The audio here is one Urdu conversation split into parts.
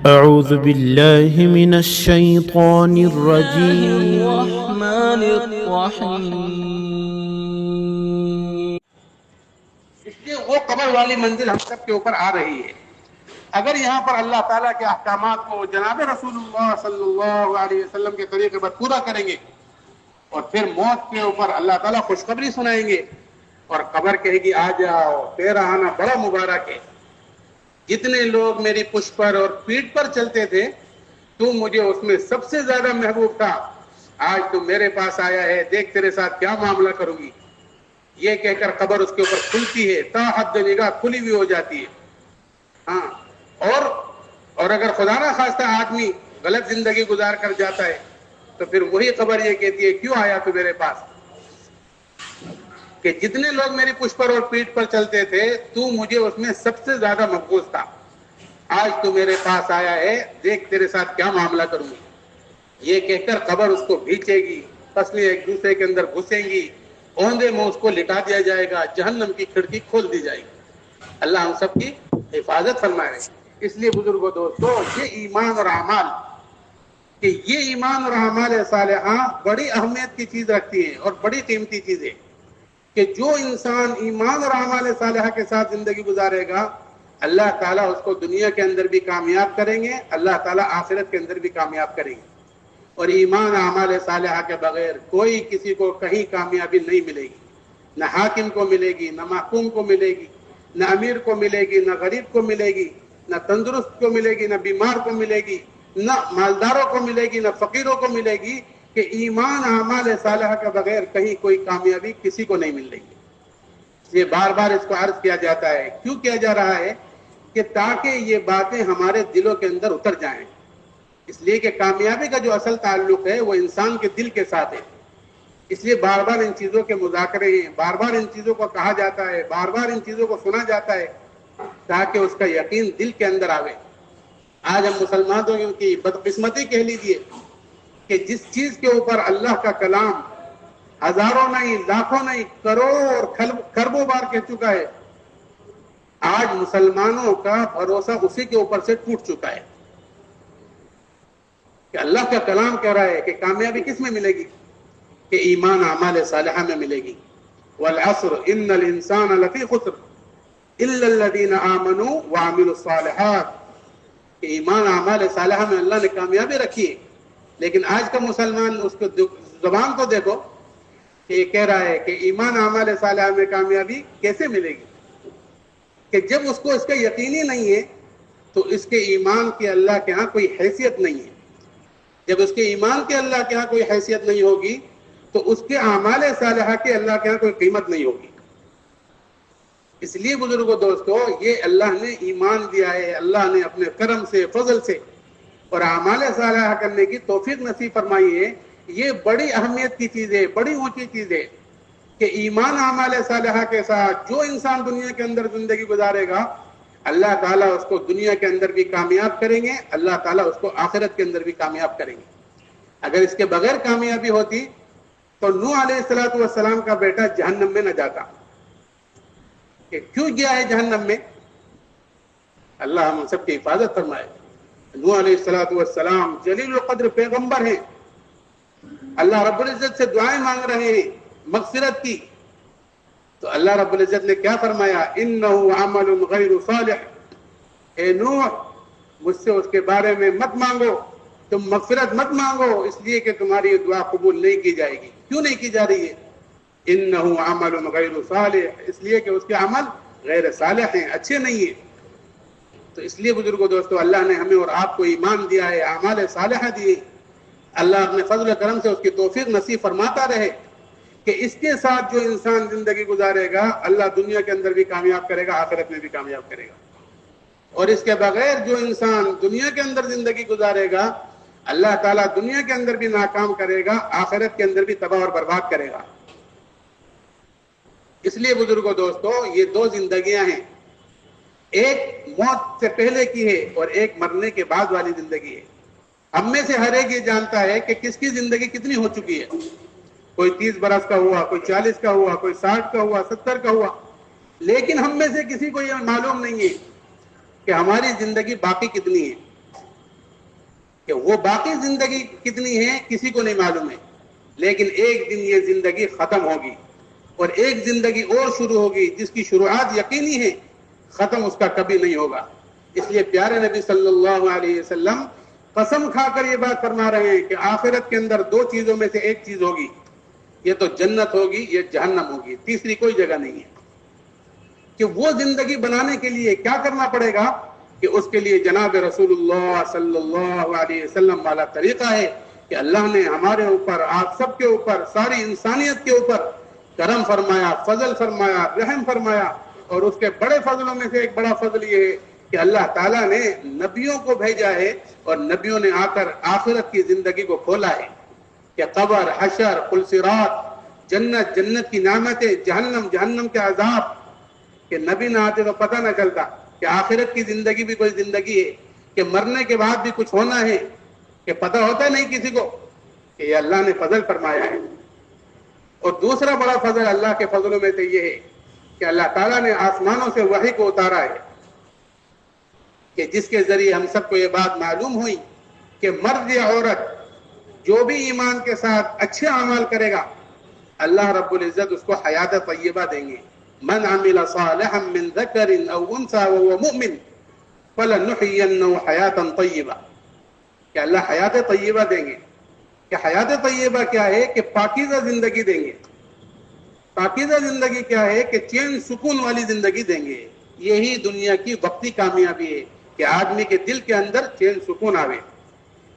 أعوذ بالله من الشيطان الرجيم. الرحمن الرحیم. اس لیے وہ قبر والی منزل ہم سب کے اوپر آ رہی ہے. اگر یہاں پر اللہ تعالیٰ کے احکامات کو جناب رسول اللہ صلی اللہ علیہ وسلم کے طریقے پر پورا کریں گے اور پھر موت کے اوپر اللہ تعالیٰ خوشخبری سنائیں گے اور قبر کہے گی آ جاؤ تیرا آنا بڑا مبارک ہے. جتنے لوگ میری پشت پر اور پیٹھ پر چلتے تھے تو مجھے اس میں سب سے زیادہ محبوب تھا. آج تو میرے پاس آیا ہے, دیکھ تیرے ساتھ کیا معاملہ کروں گی. یہ کہہ کر قبر اس کے اوپر کھلتی ہے, تا حد نگاہ کھلی ہوئی ہو جاتی ہے. ہاں, اور اگر خدا نہ خواستہ آدمی غلط زندگی گزار کر جاتا ہے تو پھر وہی قبر یہ کہتی ہے کیوں آیا تو میرے پاس, کہ جتنے لوگ میری پشت پر اور پیٹھ پر چلتے تھے تو مجھے اس میں سب سے زیادہ مقبوض تھا. آج تو میرے پاس آیا ہے, دیکھ تیرے ساتھ کیا معاملہ کروں گی. یہ کہہ کر قبر اس کو بھیچے گی, پسلیاں ایک دوسرے کے اندر گھسیں گی, اوندے میں اس کو لٹا دیا جائے گا, جہنم کی کھڑکی کھول دی جائے گی. اللہ ہم سب کی حفاظت فرمائے. اس لیے بزرگوں دوستو, یہ ایمان اور اعمال, کہ یہ ایمان اور اعمال صالحہ بڑی اہمیت کی چیز رکھتی ہیں اور بڑی قیمتی چیز ہے, کہ جو انسان ایمان اور اعمال صالحہ کے ساتھ زندگی گزارے گا اللہ تعالیٰ اس کو دنیا کے اندر بھی کامیاب کریں گے, اللہ تعالیٰ آخرت کے اندر بھی کامیاب کریں گے. اور ایمان اعمال صالحہ کے بغیر کوئی کسی کو کہیں کامیابی نہیں ملے گی. نہ حاکم کو ملے گی, نہ محکوم کو ملے گی, نہ امیر کو ملے گی, نہ غریب کو ملے گی, نہ تندرست کو ملے گی, نہ بیمار کو ملے گی, نہ مالداروں کو ملے گی, نہ فقیروں کو ملے گی. کہ ایمان اعمال صالحہ کے بغیر کہیں کوئی کامیابی کسی کو نہیں مل رہی ہے. یہ بار بار اس کو عرض کیا جاتا ہے. کیوں کیا جا رہا ہے؟ کہ تاکہ یہ باتیں ہمارے دلوں کے اندر اتر جائیں. اس لیے کہ کامیابی کا جو اصل تعلق ہے وہ انسان کے دل کے ساتھ ہے. اس لیے بار بار ان چیزوں کے مذاکرے ہیں, بار بار ان چیزوں کو کہا جاتا ہے, بار بار ان چیزوں کو سنا جاتا ہے تاکہ اس کا یقین دل کے اندر آوے. آج ہم مسلمانوں کی بدقسمتی کہہ لیجیے کہ جس چیز کے اوپر اللہ کا کلام ہزاروں نہیں, لاکھوں نہیں, کروڑوں اور کھربوں بار کہہ چکا ہے, آج مسلمانوں کا بھروسہ اسی کے اوپر سے ٹوٹ چکا ہے. کہ اللہ کا کلام کہہ رہا ہے کہ کامیابی کس میں ملے گی؟ کہ ایمان اعمال صالحہ میں ملے گی. والعصر ان الانسان لفی خسر الا الذین آمنوا وعملوا الصالحات. کہ ایمان اعمال صالحہ میں اللہ نے کامیابی رکھی ہے, لیکن آج کا مسلمان اس کو زبان کو دیکھو کہ یہ کہہ رہا ہے کہ ایمان اعمال صالحہ میں کامیابی کیسے ملے گی, کہ جب اس کو اس کا یقینی نہیں ہے تو اس کے ایمان کی اللہ کے ہاں کوئی حیثیت نہیں ہے. جب اس کے ایمان کے اللہ کے ہاں کوئی حیثیت نہیں ہوگی تو اس کے اعمال صالحہ کے اللہ کے ہاں کوئی قیمت نہیں ہوگی. اس لیے بزرگوں دوستو, یہ اللہ نے ایمان دیا ہے, اللہ نے اپنے کرم سے, فضل سے اور اعمال صالحہ کرنے کی توفیق نصیب فرمائی ہے. یہ بڑی اہمیت کی چیز ہے, بڑی اونچی چیز ہے کہ ایمان اعمال صالحہ کے ساتھ جو انسان دنیا کے اندر زندگی گزارے گا اللہ تعالیٰ اس کو دنیا کے اندر بھی کامیاب کریں گے, اللہ تعالیٰ اس کو آخرت کے اندر بھی کامیاب کریں گے. اگر اس کے بغیر کامیابی ہوتی تو نوح علیہ السلام کا بیٹا جہنم میں نہ جاتا. کہ کیوں گیا ہے جہنم میں؟ اللہ ہم سب کی حفاظت فرمائے. نوح علیہ السلام جلیل القدر پیغمبر ہیں, اللہ رب العزت سے دعائیں مانگ رہے ہیں مغفرت کی, تو اللہ رب العزت نے کیا فرمایا؟ انہ عمل غیر صالح. اے نوح, مجھ سے اس کے بارے میں مت مانگو, تم مغفرت مت مانگو, اس لیے کہ تمہاری دعا قبول نہیں کی جائے گی. کیوں نہیں کی جا رہی ہے؟ انہ عمل غیر صالح, اس لیے کہ اس کے عمل غیر صالح ہیں, اچھے نہیں ہیں. تو اس لیے بزرگوں دوستو, اللہ نے ہمیں اور آپ کو ایمان دیا ہے, اعمال صالحہ دیے. اللہ اپنے فضل و کرم سے اس کی توفیق نصیب فرماتا رہے کہ اس کے ساتھ جو انسان زندگی گزارے گا اللہ دنیا کے اندر بھی کامیاب کرے گا, آخرت میں بھی کامیاب کرے گا. اور اس کے بغیر جو انسان دنیا کے اندر زندگی گزارے گا اللہ تعالیٰ دنیا کے اندر بھی ناکام کرے گا, آخرت کے اندر بھی تباہ اور برباد کرے گا. اس لیے بزرگوں دوستو, یہ دو زندگیاں ہیں, ایک موت سے پہلے کی ہے اور ایک مرنے کے بعد والی زندگی ہے. ہم میں سے ہر ایک یہ جانتا ہے کہ کس کی زندگی کتنی ہو چکی ہے. کوئی 30 برس کا ہوا, کوئی 40 کا ہوا, کوئی 60 کا ہوا, 70 کا ہوا, لیکن ہم میں سے کسی کو یہ معلوم نہیں ہے کہ ہماری زندگی باقی کتنی ہے. کہ وہ باقی زندگی کتنی ہے کسی کو نہیں معلوم ہے، لیکن ایک دن یہ زندگی ختم ہوگی اور ایک زندگی اور شروع ہوگی جس کی شروعات یقینی ہے، ختم اس کا کبھی نہیں ہوگا۔ اس لیے پیارے نبی صلی اللہ علیہ وسلم قسم کھا کر یہ بات فرما رہے ہیں کہ آخرت کے اندر دو چیزوں میں سے ایک چیز ہوگی، یہ تو جنت ہوگی، یہ جہنم ہوگی، تیسری کوئی جگہ نہیں ہے۔ کہ وہ زندگی بنانے کے لیے کیا کرنا پڑے گا؟ کہ اس کے لیے جناب رسول اللہ صلی اللہ علیہ وسلم والا طریقہ ہے کہ اللہ نے ہمارے اوپر، آپ سب کے اوپر، ساری انسانیت کے اوپر کرم فرمایا، فضل فرمایا، رحم فرمایا، اور اس کے بڑے فضلوں میں سے ایک بڑا فضل یہ ہے کہ اللہ تعالیٰ نے نبیوں کو بھیجا ہے اور نبیوں نے آ کر آخرت کی زندگی کو کھولا ہے کہ قبر، حشر، صراط، جنت، جنت کی نعمتیں، جہنم، جہنم کے عذاب، کہ نبی نہ آتے تو پتہ نہ چلتا کہ آخرت کی زندگی بھی کوئی زندگی ہے، کہ مرنے کے بعد بھی کچھ ہونا ہے، کہ پتہ ہوتا نہیں کسی کو، کہ یہ اللہ نے فضل فرمایا ہے۔ اور دوسرا بڑا فضل اللہ کے فضلوں میں سے یہ ہے کہ اللہ تعالیٰ نے آسمانوں سے وحی کو اتارا ہے، کہ جس کے ذریعے ہم سب کو یہ بات معلوم ہوئی کہ مرد یا عورت جو بھی ایمان کے ساتھ اچھے اعمال کرے گا، اللہ رب العزت اس کو حیات طیبہ دیں گے۔ من عمل صالحا من ذکر او انثى وهو مؤمن فلنحيينه حیاتا طیبہ، کہ اللہ حیات طیبہ دیں گے۔ کہ حیات طیبہ کیا ہے؟ کہ پاکیزہ زندگی دیں گے۔ پاکیزہ زندگی کیا ہے؟ کہ چین سکون والی زندگی دیں گے۔ یہی دنیا کی وقتی کامیابی ہے کہ آدمی کے دل کے اندر چین سکون آوے،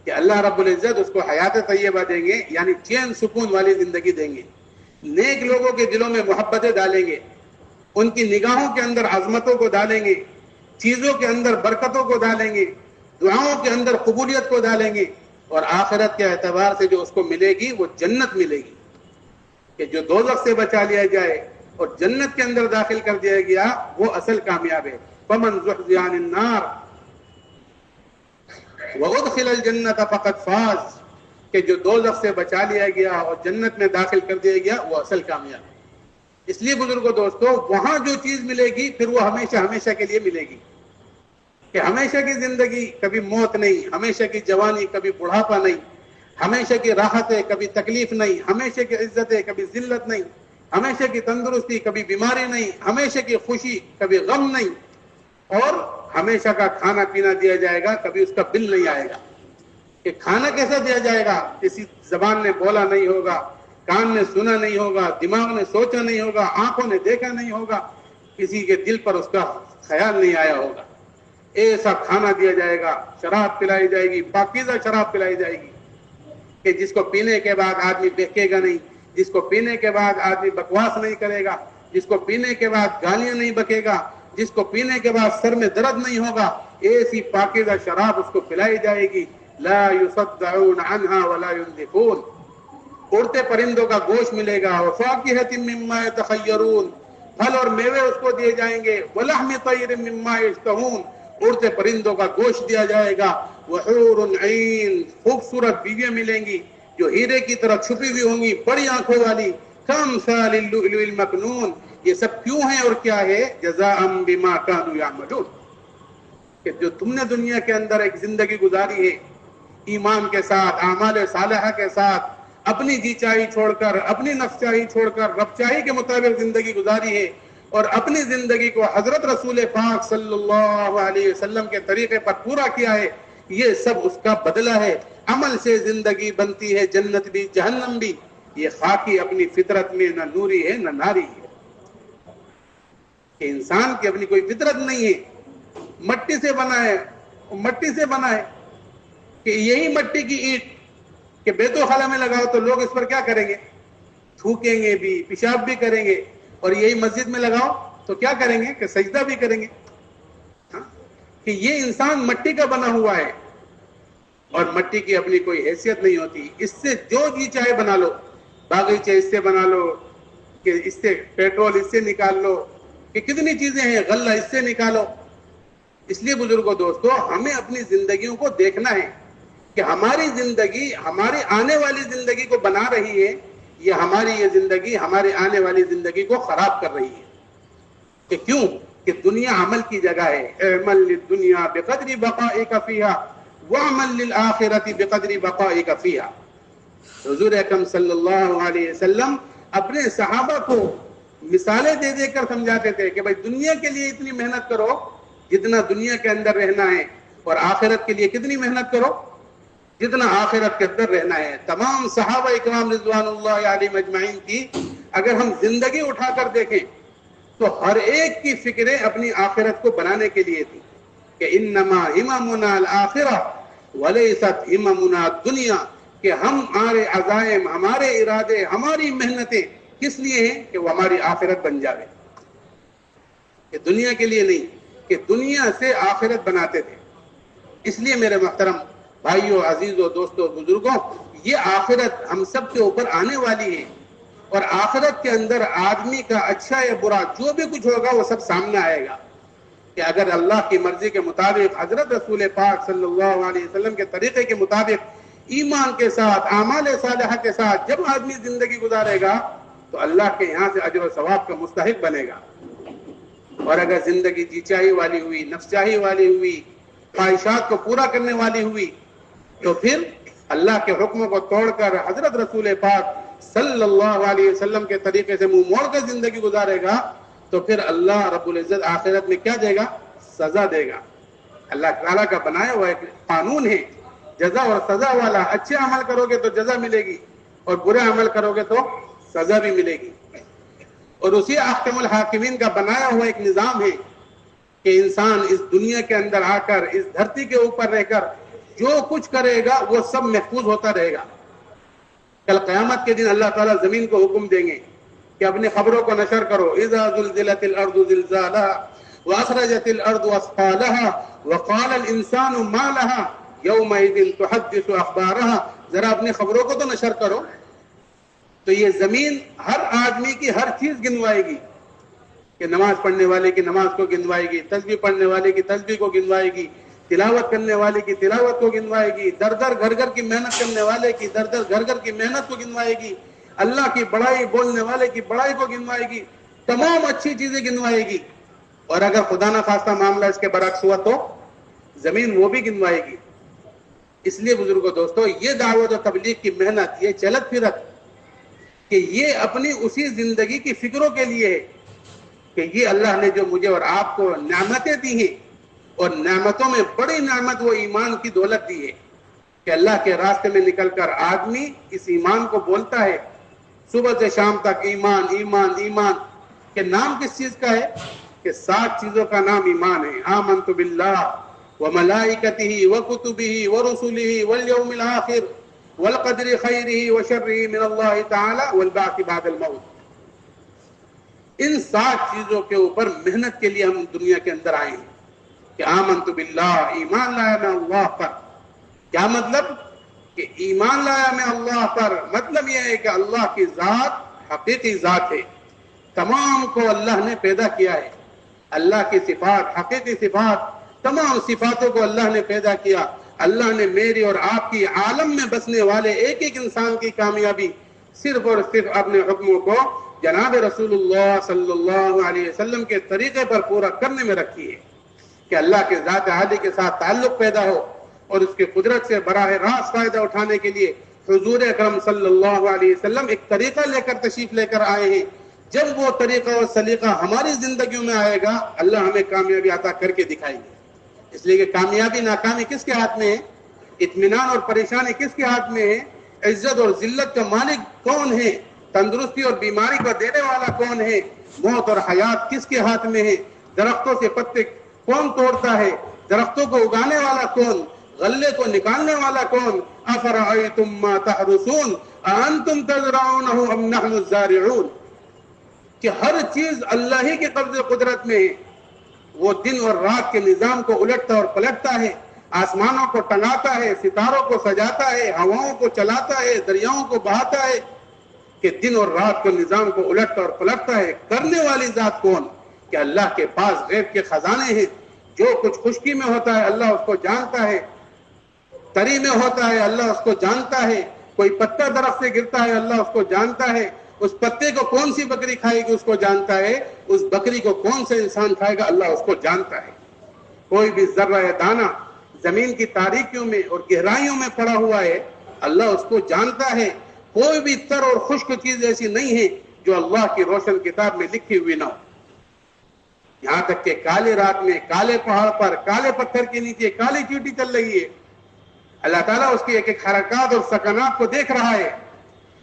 کہ اللہ رب العزت اس کو حیات طیبہ دیں گے، یعنی چین سکون والی زندگی دیں گے۔ نیک لوگوں کے دلوں میں محبتیں ڈالیں گے، ان کی نگاہوں کے اندر عظمتوں کو ڈالیں گے، چیزوں کے اندر برکتوں کو ڈالیں گے، دعاؤں کے اندر قبولیت کو ڈالیں گے، اور آخرت کے اعتبار سے جو اس کو ملے گی وہ جنت ملے گی۔ کہ جو دوزخ سے بچا لیا جائے اور جنت کے اندر داخل کر دیا گیا وہ اصل کامیاب ہے۔ فمن زحزح عن النار وادخل الجنت فقد فاز، کہ جو دوزخ سے بچا لیا گیا اور جنت میں داخل کر دیا گیا وہ اصل کامیاب ہے۔ اس لیے بزرگوں دوستو، وہاں جو چیز ملے گی پھر وہ ہمیشہ ہمیشہ کے لیے ملے گی، کہ ہمیشہ کی زندگی کبھی موت نہیں، ہمیشہ کی جوانی کبھی بڑھاپا نہیں، ہمیشہ کی راحت ہے کبھی تکلیف نہیں، ہمیشہ کی عزت ہے کبھی ذلت نہیں، ہمیشہ کی تندرستی کبھی بیماری نہیں، ہمیشہ کی خوشی کبھی غم نہیں، اور ہمیشہ کا کھانا پینا دیا جائے گا، کبھی اس کا بل نہیں آئے گا۔ کہ کھانا کیسا دیا جائے گا؟ کسی زبان نے بولا نہیں ہوگا، کان نے سنا نہیں ہوگا، دماغ نے سوچا نہیں ہوگا، آنکھوں نے دیکھا نہیں ہوگا، کسی کے دل پر اس کا خیال نہیں آیا ہوگا۔ ایسا کھانا دیا جائے گا، شراب پلائی جائے گی، پاکیزہ شراب پلائی جائے گی، کہ جس کو پینے کے بعد آدمی بہکے گا نہیں، جس کو پینے کے بعد آدمی بکواس نہیں کرے گا، جس کو پینے کے بعد گالیاں نہیں بکے گا، جس کو پینے کے بعد سر میں درد نہیں ہوگا، ایسی پاکیزہ شراب اس کو پلائی جائے گی۔ لا يصدعون عنها ولا ينزفون، اڑتے پرندوں کا گوشت ملے گا، وفاکہۃ مما یتخیرون، پھل اور میوے اس کو دیے جائیں گے، ولحم طیر مما یشتہون، اڑتے پرندوں کا گوشت دیا جائے گا، وحور عین، خوبصورت بیویاں ملیں گی جو ہیرے کی طرح چھپی ہوئی ہوں گی، بڑی آنکھوں والی، کامثال اللؤلؤ المکنون۔ یہ سب کیوں ہے اور کیا ہے؟ جزاء بما كانوا يعملون، کہ جو تم نے دنیا کے اندر ایک زندگی گزاری ہے ایمان کے ساتھ، اعمال صالحہ کے ساتھ، اپنی جی چاہی چھوڑ کر، اپنی نفس چاہی چھوڑ کر رب چاہی کے مطابق زندگی گزاری ہے، اور اپنی زندگی کو حضرت رسول پاک صلی اللہ علیہ وسلم کے طریقے پر پورا کیا ہے، یہ سب اس کا بدلہ ہے۔ عمل سے زندگی بنتی ہے جنت بھی جہنم بھی۔ یہ خاکی اپنی فطرت میں نہ نوری ہے نہ ناری ہے، کہ انسان کی اپنی کوئی فطرت نہیں ہے، مٹی سے بنا ہے، مٹی سے بنا ہے، کہ یہی مٹی کی اینٹ کہ بیت الخلا میں لگاؤ تو لوگ اس پر کیا کریں گے؟ تھوکیں گے بھی، پیشاب بھی کریں گے، اور یہی مسجد میں لگاؤ تو کیا کریں گے؟ کہ سجدہ بھی کریں گے۔ کہ یہ انسان مٹی کا بنا ہوا ہے، اور مٹی کی اپنی کوئی حیثیت نہیں ہوتی، اس سے جو جی چاہے بنا لو، باغیچے اس سے بنا لو، کہ اس سے پیٹرول اس سے نکال لو، کہ کتنی چیزیں ہیں، غلہ اس سے نکالو۔ اس لیے بزرگوں دوستو، ہمیں اپنی زندگیوں کو دیکھنا ہے کہ ہماری زندگی ہماری آنے والی زندگی کو بنا رہی ہے، یہ ہماری یہ زندگی ہمارے آنے والی زندگی کو خراب کر رہی ہے۔ کہ کیوں؟ کہ دنیا عمل کی جگہ ہے۔ اعمل للدنیا بقدر بقائک فیہا وَعْمَلْ لِلْآخِرَةِ بِقَدْرِ بَقَائِكَ فِيهَا۔ حضور اکرم صلی اللہ علیہ وسلم اپنے صحابہ کو مثالیں دے دے کر سمجھاتے تھے کہ بھائی دنیا کے لیے اتنی محنت کرو جتنا دنیا کے اندر رہنا ہے، اور آخرت کے لیے کتنی محنت کرو جتنا آخرت کے اندر رہنا ہے۔ تمام صحابہ اکرام رضوان اللہ علیہم اجمعین کی اگر ہم زندگی اٹھا کر دیکھیں تو ہر ایک کی فکریں اپنی آخرت کو بنانے کے لیے تھی کہ انما ہممنا الآخرہ ولیست ہممنا الدنیا، کہ ہمارے عزائم، ہمارے ارادے، ہماری محنتیں کس لیے ہیں کہ وہ ہماری آخرت بن جاوے، کہ دنیا کے لیے نہیں، کہ دنیا سے آخرت بناتے تھے۔ اس لیے میرے محترم بھائیوں، عزیزوں، دوستوں، بزرگوں، یہ آخرت ہم سب کے اوپر آنے والی ہے، اور آخرت کے اندر آدمی کا اچھا یا برا جو بھی کچھ ہوگا وہ سب سامنے آئے گا، کہ اگر اللہ کی مرضی کے مطابق حضرت رسول پاک صلی اللہ علیہ وسلم کے طریقے کے مطابق ایمان کے ساتھ، اعمال صالحہ کے ساتھ جب آدمی زندگی گزارے گا تو اللہ کے یہاں سے اجر و ثواب کا مستحق بنے گا۔ اور اگر زندگی جی چاہی والی ہوئی، نفس چاہی والی ہوئی، خواہشات کو پورا کرنے والی ہوئی، تو پھر اللہ کے حکموں کو توڑ کر حضرت رسول پاک صلی اللہ علیہ وسلم کے طریقے سے منہ موڑ کر زندگی گزارے گا تو پھر اللہ رب العزت آخرت میں کیا دے گا؟ سزا دے گا۔ اللہ تعالیٰ کا بنایا ہوا ایک قانون ہے، جزا اور سزا والا۔ اچھے عمل کرو گے تو جزا ملے گی، اور برے عمل کرو گے تو سزا بھی ملے گی۔ اور اسی احکم الحاکمین کا بنایا ہوا ایک نظام ہے کہ انسان اس دنیا کے اندر آ کر، اس دھرتی کے اوپر رہ کر جو کچھ کرے گا وہ سب محفوظ ہوتا رہے گا۔ کل قیامت کے دن اللہ تعالیٰ زمین کو حکم دیں گے کہ اپنی خبروں کو نشر کرو، اذا زلزلت الارض زلزالها واخرجت الارض اثقالها وقال الانسان ما لها يومئذ تحدث اخبارها۔ ذرا اپنی خبروں کو تو نشر کرو۔ تو یہ زمین ہر آدمی کی ہر چیز گنوائے گی، کہ نماز پڑھنے والے کی نماز کو گنوائے گی، تسبیح پڑھنے والے کی تسبیح کو گنوائے گی، تلاوت کرنے والے کی تلاوت کو گنوائے گی، در در گھر گھر کی محنت کرنے والے کی در در گھر گھر کی محنت کو گنوائے گی، اللہ کی بڑائی بولنے والے کی بڑائی کو گنوائے گی، تمام اچھی چیزیں گنوائے گی۔ اور اگر خدا نہ خواستہ معاملہ اس کے برعکس ہوا تو زمین وہ بھی گنوائے گی۔ اس لیے بزرگوں، دوستو، یہ دعوت و تبلیغ کی محنت، یہ چلت پھرت، کہ یہ اپنی اسی زندگی کی فکروں کے لیے ہے کہ یہ اللہ نے جو مجھے اور آپ کو نعمتیں دی ہیں، اور نعمتوں میں بڑی نعمت وہ ایمان کی دولت دی ہے کہ اللہ کے راستے میں نکل کر آدمی اس ایمان کو بولتا ہے صبح سے شام تک، ایمان ایمان ایمان، کہ نام کس چیز کا ہے؟ کہ 7 چیزوں کا نام ایمان ہے۔ آمنت باللہ وملائکتہ وکتبہ ورسلہ والیوم الآخر والقدر خیرہ وشرہ من اللہ تعالی والبعث بعد الموت۔ ان 7 چیزوں کے اوپر محنت کے لیے ہم دنیا کے اندر آئے ہیں کہ آمنت باللہ، ایمان لایا میں اللہ پر۔ کیا مطلب؟ کہ ایمان لایا میں اللہ پر، مطلب یہ ہے کہ اللہ کی ذات حقیقی ذات ہے، تمام کو اللہ نے پیدا کیا ہے۔ اللہ کی صفات، حقیقی صفات، تمام صفاتوں کو اللہ نے پیدا کیا۔ اللہ نے میری اور آپ کی عالم میں بسنے والے ایک ایک انسان کی کامیابی صرف اور صرف اپنے حکموں کو جناب رسول اللہ صلی اللہ علیہ وسلم کے طریقے پر پورا کرنے میں رکھی ہے، کہ اللہ کے ذات عالی کے ساتھ تعلق پیدا ہو، اور اس کی قدرت سے براہ راست فائدہ اٹھانے کے لیے حضور اکرم صلی اللہ علیہ وسلم ایک طریقہ لے کر تشریف لے کر آئے ہیں۔ جب وہ طریقہ اور سلیقہ ہماری زندگیوں میں آئے گا، اللہ ہمیں کامیابی عطا کر کے دکھائیں گے۔ اس لیے کہ کامیابی ناکامی کس کے ہاتھ میں ہے؟ اطمینان اور پریشانی کس کے ہاتھ میں ہے؟ عزت اور ذلت کا مالک کون ہے؟ تندرستی اور بیماری کو دینے والا کون ہے؟ موت اور حیات کس کے ہاتھ میں ہے؟ درختوں سے پتے کون توڑتا ہے؟ درختوں کو اگانے والا کون؟ غلے کو نکالنے والا کون؟ افرأیتم ما تحرثون اانتم تزرعونہ ام نحن الزارعون۔ کہ ہر چیز اللہ ہی کے قبضے قدرت میں ہے۔ وہ دن اور رات کے نظام کو الٹتا اور پلٹتا ہے، آسمانوں کو ٹنگاتا ہے، ستاروں کو سجاتا ہے، ہواؤں کو چلاتا ہے، دریاؤں کو بہاتا ہے، کہ دن اور رات کے نظام کو الٹتا اور پلٹتا ہے۔ کرنے والی ذات کون؟ کہ اللہ کے پاس غیب کے خزانے ہیں۔ جو کچھ خشکی میں ہوتا ہے اللہ اس کو جانتا ہے، تری میں ہوتا ہے اللہ اس کو جانتا ہے، کوئی پتا درخت سے گرتا ہے اللہ اس کو جانتا ہے، اس پتے کو کون سی بکری کھائے گی اس کو جانتا ہے، اس بکری کو کون سے انسان کھائے گا اللہ اس کو جانتا ہے۔ کوئی بھی ذرہ دانہ زمین کی تاریکیوں میں اور گہرائیوں میں پڑا ہوا ہے، اللہ اس کو جانتا ہے. کوئی بھی تر اور خشک چیز ایسی نہیں ہے جو اللہ کی روشن کتاب میں لکھی ہوئی نہ ہو. یہاں تک کہ کالے رات میں کالے پہاڑ پر کالے پتھر کے نیچے کالی چیٹی چل رہی ہے، اللہ تعالیٰ اس کی ایک ایک حرکات اور سکنات کو دیکھ رہا ہے.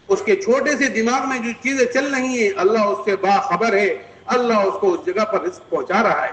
اس کے چھوٹے سے دماغ میں جو چیزیں چل رہی ہیں اللہ اس سے باخبر ہے. اللہ اس کو اس جگہ پر رزق پہنچا رہا ہے.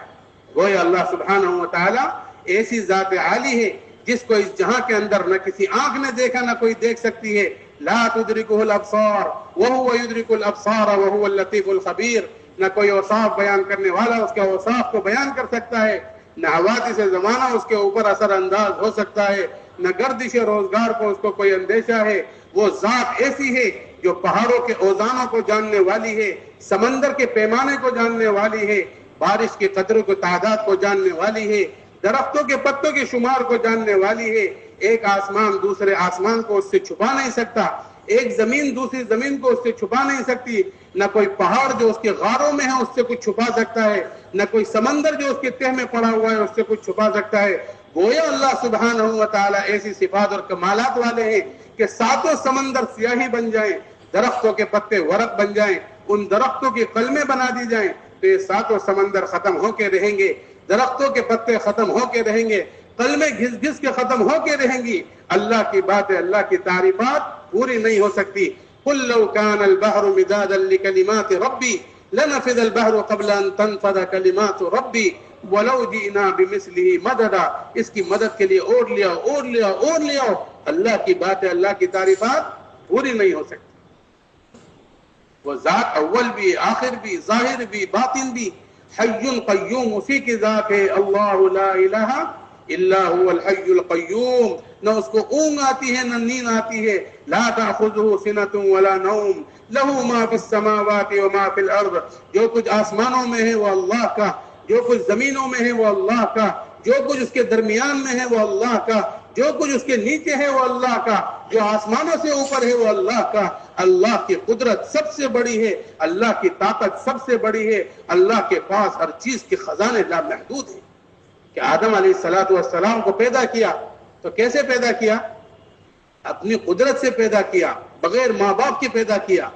گویا اللہ سبحانہ و تعالیٰ ایسی ذات عالی ہے جس کو اس جہاں کے اندر نہ کسی آنکھ نے دیکھا نہ کوئی دیکھ سکتی ہے. لا تدرکہ الابصار وہو یدرک الابصار وہو اللطیف الخبیر. نہ کوئی اوصاف بیان کرنے والا اس کے اوصاف کو بیان کر سکتا ہے، نہ حوادث زمانہ اس کے اوپر اثر انداز ہو سکتا ہے، نہ گردش روزگار کو اس کو کوئی اندیشہ ہے. وہ ذات ایسی ہے جو پہاڑوں کے اوزانوں کو جاننے والی ہے، سمندر کے پیمانے کو جاننے والی ہے، بارش کے قطروں کی تعداد کو جاننے والی ہے، درختوں کے پتوں کے شمار کو جاننے والی ہے. ایک آسمان دوسرے آسمان کو اس سے چھپا نہیں سکتا، ایک زمین دوسری زمین کو اس سے چھپا نہیں سکتی. نہ کوئی پہاڑ جو اس کے غاروں میں ہے اس سے کچھ چھپا سکتا ہے، نہ کوئی سمندر جو اس کے تہ میں پڑا ہوا ہے اس سے کچھ چھپا سکتا ہے. گویا اللہ سبحانہ و تعالیٰ ایسی صفات اور کمالات والے ہیں کہ ساتوں سمندر سیاہی بن جائیں، درختوں کے پتے ورق بن جائیں، ان درختوں کی قلمیں بنا دی جائیں تو یہ ساتوں سمندر ختم ہو کے رہیں گے، درختوں کے پتے ختم ہو کے رہیں گے، قلمیں گھس گھس کے ختم ہو کے رہیں گی. اللہ کی باتیں، اللہ کی تعریفات پوری نہیں ہو سکتی. قل لو كان البحر مدادا لكلمات ربي لنفذ البحر قبل ان تنفذ كلمات ربي ولو جئنا بمثله مددا. اس کی مدد کے لیے اور لیا. اللہ کی باتیں، اللہ کی تعریفات پوری نہیں ہو سکتی. وہ ذات اول بھی، آخر بھی، ظاہر بھی، باطن بھی، حی قیوم اسی کی ذات ہے. اللہ لا الہ الا هو الحی القیوم. نہ اس کو اونگ آتی ہے نہ نیند آتی ہے. لا تأخذه سنة ولا نوم له ما في السماوات وما في الارض. جو کچھ آسمانوں میں ہے وہ اللہ کا، جو کچھ زمینوں میں ہے وہ اللہ کا، جو کچھ اس کے درمیان میں ہے وہ اللہ کا، جو کچھ اس کے نیچے ہے وہ اللہ کا، جو آسمانوں سے اوپر ہے وہ اللہ کا. اللہ کی قدرت سب سے بڑی ہے، اللہ کی طاقت سب سے بڑی ہے. اللہ کے پاس ہر چیز کے خزانے لامحدود ہیں. کہ آدم علیہ السلام کو پیدا کیا تو کیسے پیدا کیا؟ اپنی قدرت سے پیدا کیا، بغیر ماں باپ کے پیدا کیا.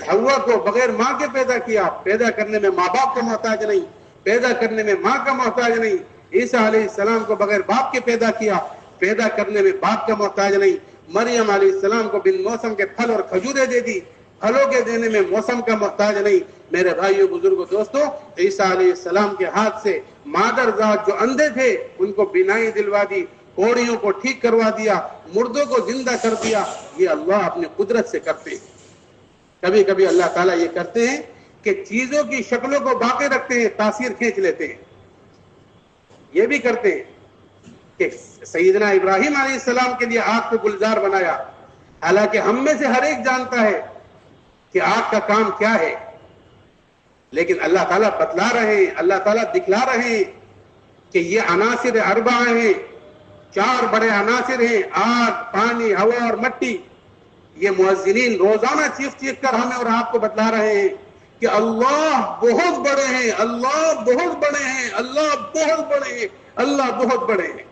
حوا کو بغیر ماں کے پیدا کیا، پیدا کرنے میں ماں باپ کا محتاج نہیں، پیدا کرنے میں ماں کا محتاج نہیں. عیسیٰ علیہ السلام کو بغیر باپ کے پیدا کیا، پیدا کرنے میں باپ کا محتاج نہیں. مریم علیہ السلام کو بن موسم کے پھل اور کھجوریں دے دی، پھلوں کے دینے میں موسم کا محتاج نہیں. میرے بھائیو، بزرگوں، دوستو، عیسیٰ علیہ السلام کے ہاتھ سے مادر ذات جو اندھے تھے ان کو بینائی دلوا دی، کوڑیوں کو ٹھیک کروا دیا، مردوں کو زندہ کر دیا. یہ اللہ اپنی قدرت سے کرتے ہیں. کبھی کبھی اللہ تعالیٰ یہ کرتے ہیں کہ چیزوں کی شکلوں کو باقی رکھتے ہیں، تاثیر کھینچ لیتے ہیں. یہ بھی کرتے ہیں کہ سیدنا ابراہیم علیہ السلام کے لیے آگ کو گلزار بنایا. حالانکہ ہم میں سے ہر ایک جانتا ہے کہ آگ کا کام کیا ہے، لیکن اللہ تعالیٰ بتلا رہے ہیں، اللہ تعالیٰ دکھلا رہے ہیں کہ یہ عناصر اربعہ ہیں، 4 بڑے عناصر ہیں: آگ، پانی، ہوا اور مٹی. یہ مؤذنین روزانہ چیخ کر ہمیں اور آپ کو بتلا رہے ہیں کہ اللہ بہت بڑے ہیں، اللہ بہت بڑے ہیں، اللہ بہت بڑے ہیں، اللہ بہت بڑے ہیں.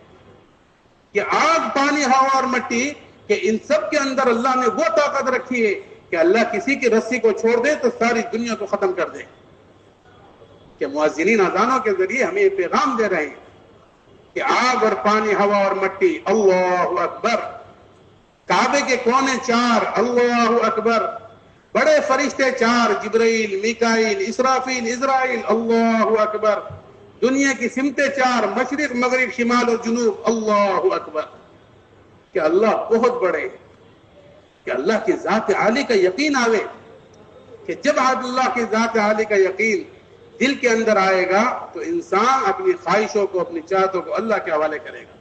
کہ آگ، پانی، ہوا اور مٹی، کہ ان سب کے اندر اللہ نے وہ طاقت رکھی ہے کہ اللہ کسی کی رسی کو چھوڑ دے تو ساری دنیا کو ختم کر دے. کہ مؤذنین اذانوں کے ذریعے ہمیں یہ پیغام دے رہے ہیں کہ آگ اور پانی، ہوا اور مٹی، اللہ اکبر. کعبے کے کونے 4، اللہ اکبر. بڑے فرشتے 4، جبرائیل، میکائیل، اسرافیل، اسرائیل، اللہ اکبر. دنیا کی سمتیں 4، مشرق، مغرب، شمال اور جنوب، اللہ اکبر. کہ اللہ بہت بڑے ہیں. کہ اللہ کی ذات عالی کا یقین آوے. کہ جب اللہ کی ذات عالی کا یقین دل کے اندر آئے گا تو انسان اپنی خواہشوں کو، اپنی چاہتوں کو اللہ کے حوالے کرے گا.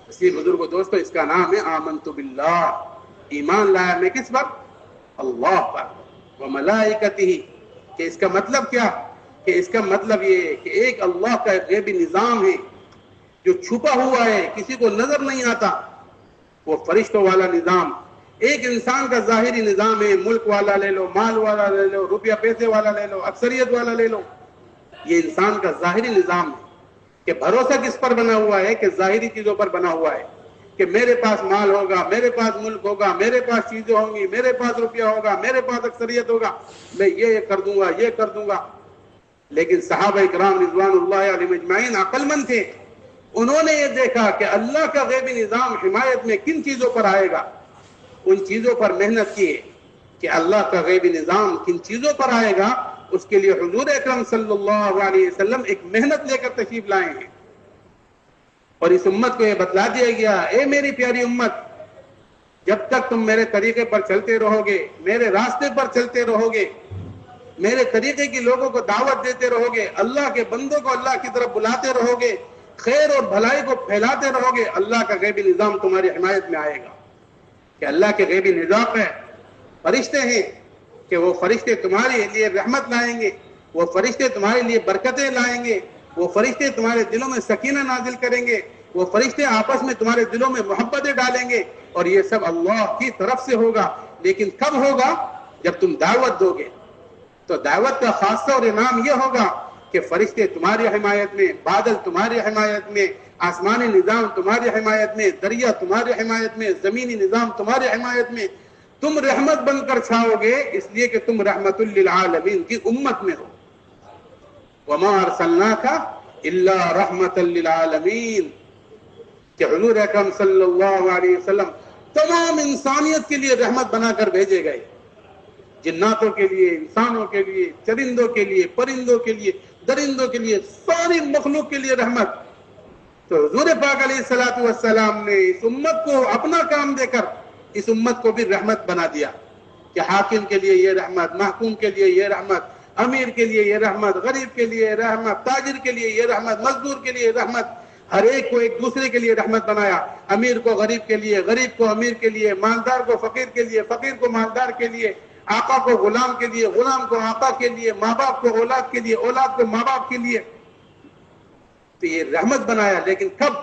اسی بزرگوں، دوستو، اس کا نام ہے آمنت باللہ. ایمان لایا میں کس پر؟ اللہ پر. وملائکتہ. کہ اس کا مطلب کیا؟ کہ اس کا مطلب یہ ہے کہ ایک اللہ کا غیبی نظام ہے جو چھپا ہوا ہے، کسی کو نظر نہیں آتا. وہ فرشتوں والا نظام. ایک انسان کا ظاہری نظام ہے، ملک والا لے لو، مال والا لے لو، روپیہ پیسے والا لے لو، اکثریت والا لے لو. یہ انسان کا ظاہری نظام ہے. کہ بھروسہ کس پر بنا ہوا ہے؟ کہ ظاہری چیزوں پر بنا ہوا ہے کہ میرے پاس مال ہوگا، میرے پاس ملک ہوگا، میرے پاس چیزیں ہوں گی، میرے پاس روپیہ ہوگا، میرے پاس اکثریت ہوگا، میں یہ کر دوں گا، یہ کر دوں گا. لیکن صحابہ کرام رضوان اللہ علیہم اجمعین عقل مند تھے. انہوں نے یہ دیکھا کہ اللہ کا غیبی نظام حمایت میں کن چیزوں پر آئے گا، ان چیزوں پر محنت کیے کہ اللہ کا غیبی نظام کن چیزوں پر آئے گا. اس کے لیے حضور اکرم صلی اللہ علیہ وسلم ایک محنت لے کر تشریف لائے ہیں، اور اس امت کو یہ بتلا دیا گیا، اے میری پیاری امت، جب تک تم میرے طریقے پر چلتے رہو گے، میرے راستے پر چلتے رہو گے، میرے طریقے کی لوگوں کو دعوت دیتے رہو گے، اللہ کے بندوں کو اللہ کی طرف بلاتے رہو گے، خیر اور بھلائی کو پھیلاتے رہو گے، اللہ کا غیبی نظام تمہاری حمایت میں آئے گا. کہ اللہ کے غیبی نظام میں فرشتے ہیں کہ وہ فرشتے تمہارے لیے رحمت لائیں گے، وہ فرشتے تمہارے لیے برکتیں لائیں گے، وہ فرشتے تمہارے دلوں میں سکینہ نازل کریں گے، وہ فرشتے آپس میں تمہارے دلوں میں محبتیں ڈالیں گے، اور یہ سب اللہ کی طرف سے ہوگا. لیکن کب ہوگا؟ جب تم دعوت دو گے. تو دعوت کا خاصہ اور انعام یہ ہوگا کہ فرشتے تمہاری حمایت میں، بادل تمہاری حمایت میں، آسمانی نظام تمہاری حمایت میں، دریا تمہاری حمایت میں، زمینی نظام تمہاری حمایت میں. تم رحمت بن کر چھاؤ گے اس لیے کہ تم رحمت للعالمین کی امت میں ہو. وما ارسلناک الا رحمت للعالمین، کہ حضور اکرم صلی اللہ علیہ وسلم تمام انسانیت کے لیے رحمت بنا کر بھیجے گئے، جناتوں کے لیے، انسانوں کے لیے، چرندوں کے لیے، پرندوں کے لیے، درندوں کے لیے، ساری مخلوق کے لیے رحمت. تو حضور پاک علیہ الصلوۃ والسلام نے اس امت کو اپنا کام دے کر اس امت کو بھی رحمت بنا دیا کہ حاکم کے لیے یہ رحمت، محکوم کے لیے یہ رحمت، امیر کے لیے یہ رحمت، غریب کے لیے رحمت، تاجر کے لیے یہ رحمت، مزدور کے لیے رحمت. ہر ایک کو ایک دوسرے کے لیے رحمت بنایا. امیر کو غریب کے لیے، غریب کو امیر کے لیے، مالدار کو فقیر کے لیے، فقیر کو مالدار کے لیے، آقا کو غلام کے لیے، غلام کو آقا کے لیے، ماں باپ کو اولاد کے لیے، اولاد کو ماں باپ کے لیے. تو یہ رحمت بنایا. لیکن کب؟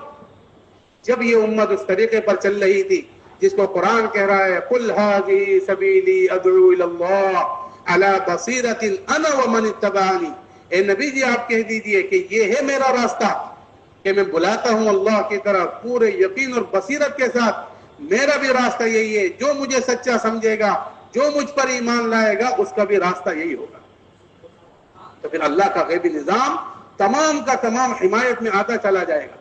جب یہ امت اس طریقے پر چل رہی تھی جس کو قرآن کہہ رہا ہے قل ھذہ سبیلی ادعو الی اللہ علی بصیرۃ انا ومن اتبعنی. اے نبی جی آپ کہہ دیجئے کہ یہ ہے میرا راستہ، کہ میں بلاتا ہوں اللہ کی طرف پورے یقین اور بصیرت کے ساتھ. میرا بھی راستہ یہی ہے، جو مجھے سچا سمجھے گا، جو مجھ پر ایمان لائے گا، اس کا بھی راستہ یہی ہوگا. تو پھر اللہ کا غیبی نظام تمام کا تمام حمایت میں آتا چلا جائے گا.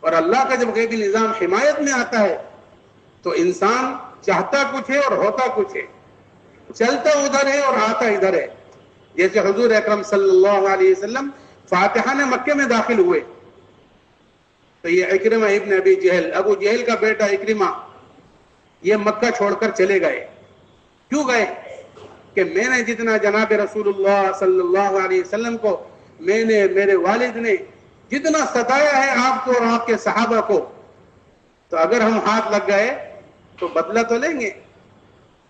اور اللہ کا جب غیبی نظام حمایت میں آتا ہے تو انسان چاہتا کچھ ہے اور ہوتا کچھ ہے، چلتا ادھر ہے اور آتا ادھر ہے. جیسے حضور اکرم صلی اللہ علیہ وسلم فاتحان مکے میں داخل ہوئے تو یہ اکرمہ ابن ابی جہل، ابو جہل کا بیٹا اکرمہ، یہ مکہ چھوڑ کر چلے گئے. کیوں گئے؟ کہ میں نے جتنا جناب رسول اللہ صلی اللہ علیہ وسلم کو، میں نے، میرے والد نے جتنا ستایا ہے آپ کو اور آپ کے صحابہ کو، تو اگر ہم ہاتھ لگ گئے تو بدلہ تو لیں گے،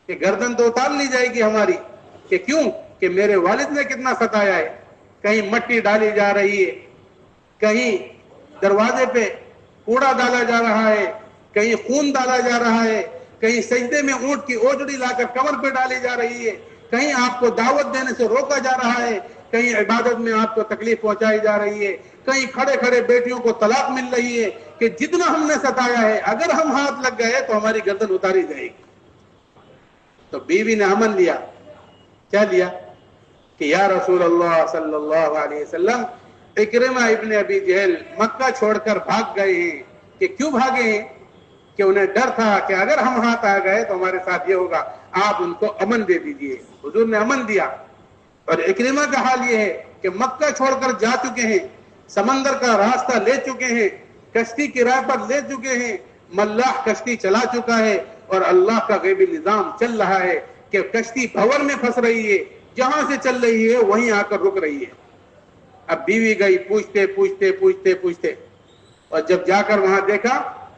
کہ گردن تو اتار لی جائے گی ہماری. کہ کیوں؟ کہ میرے والد نے کتنا ستایا ہے. کہیں مٹی ڈالی جا رہی ہے، کہیں دروازے پہ کوڑا ڈالا جا رہا ہے، کہیں خون ڈالا جا رہا ہے، کہیں سجدے میں اونٹ کی اوجڑی لا کر کمر پہ ڈالی جا رہی ہے، کہیں آپ کو دعوت دینے سے روکا جا رہا ہے، کہیں عبادت میں آپ کو تکلیف پہنچائی جا رہی ہے، کہیں کھڑے کھڑے بیٹیوں کو طلاق مل رہی ہے. کہ جتنا ہم نے ستایا ہے اگر ہم ہاتھ لگ گئے تو ہماری گردن اتاری جائے گی. تو بیوی نے امن لیا. کیا لیا؟ کہ یا رسول اللہ صلی اللہ علیہ وسلم، اکرمہ ابن ابی جہل مکہ چھوڑ کر بھاگ گئے ہیں. کہ کیوں بھاگے ہیں؟ کہ انہیں ڈر تھا کہ اگر ہم ہاتھ آ گئے تو ہمارے ساتھ یہ ہوگا، آپ ان کو امن دے دیجئے. حضور نے امن دیا. اور اکرمہ کا حال یہ ہے کہ مکہ چھوڑ کر جا چکے ہیں، سمندر کا راستہ لے چکے ہیں، کشتی کرائے پر لے چکے ہیں، ملاح کشتی چلا چکا ہے، اور اللہ کا غیبی نظام چل رہا ہے کہ کشتی بھور میں پھنس رہی ہے، جہاں سے چل رہی ہے وہیں آ کر رک رہی ہے. اب بیوی گئی پوچھتے پوچھتے پوچھتے پوچھتے، اور جب جا کر وہاں دیکھا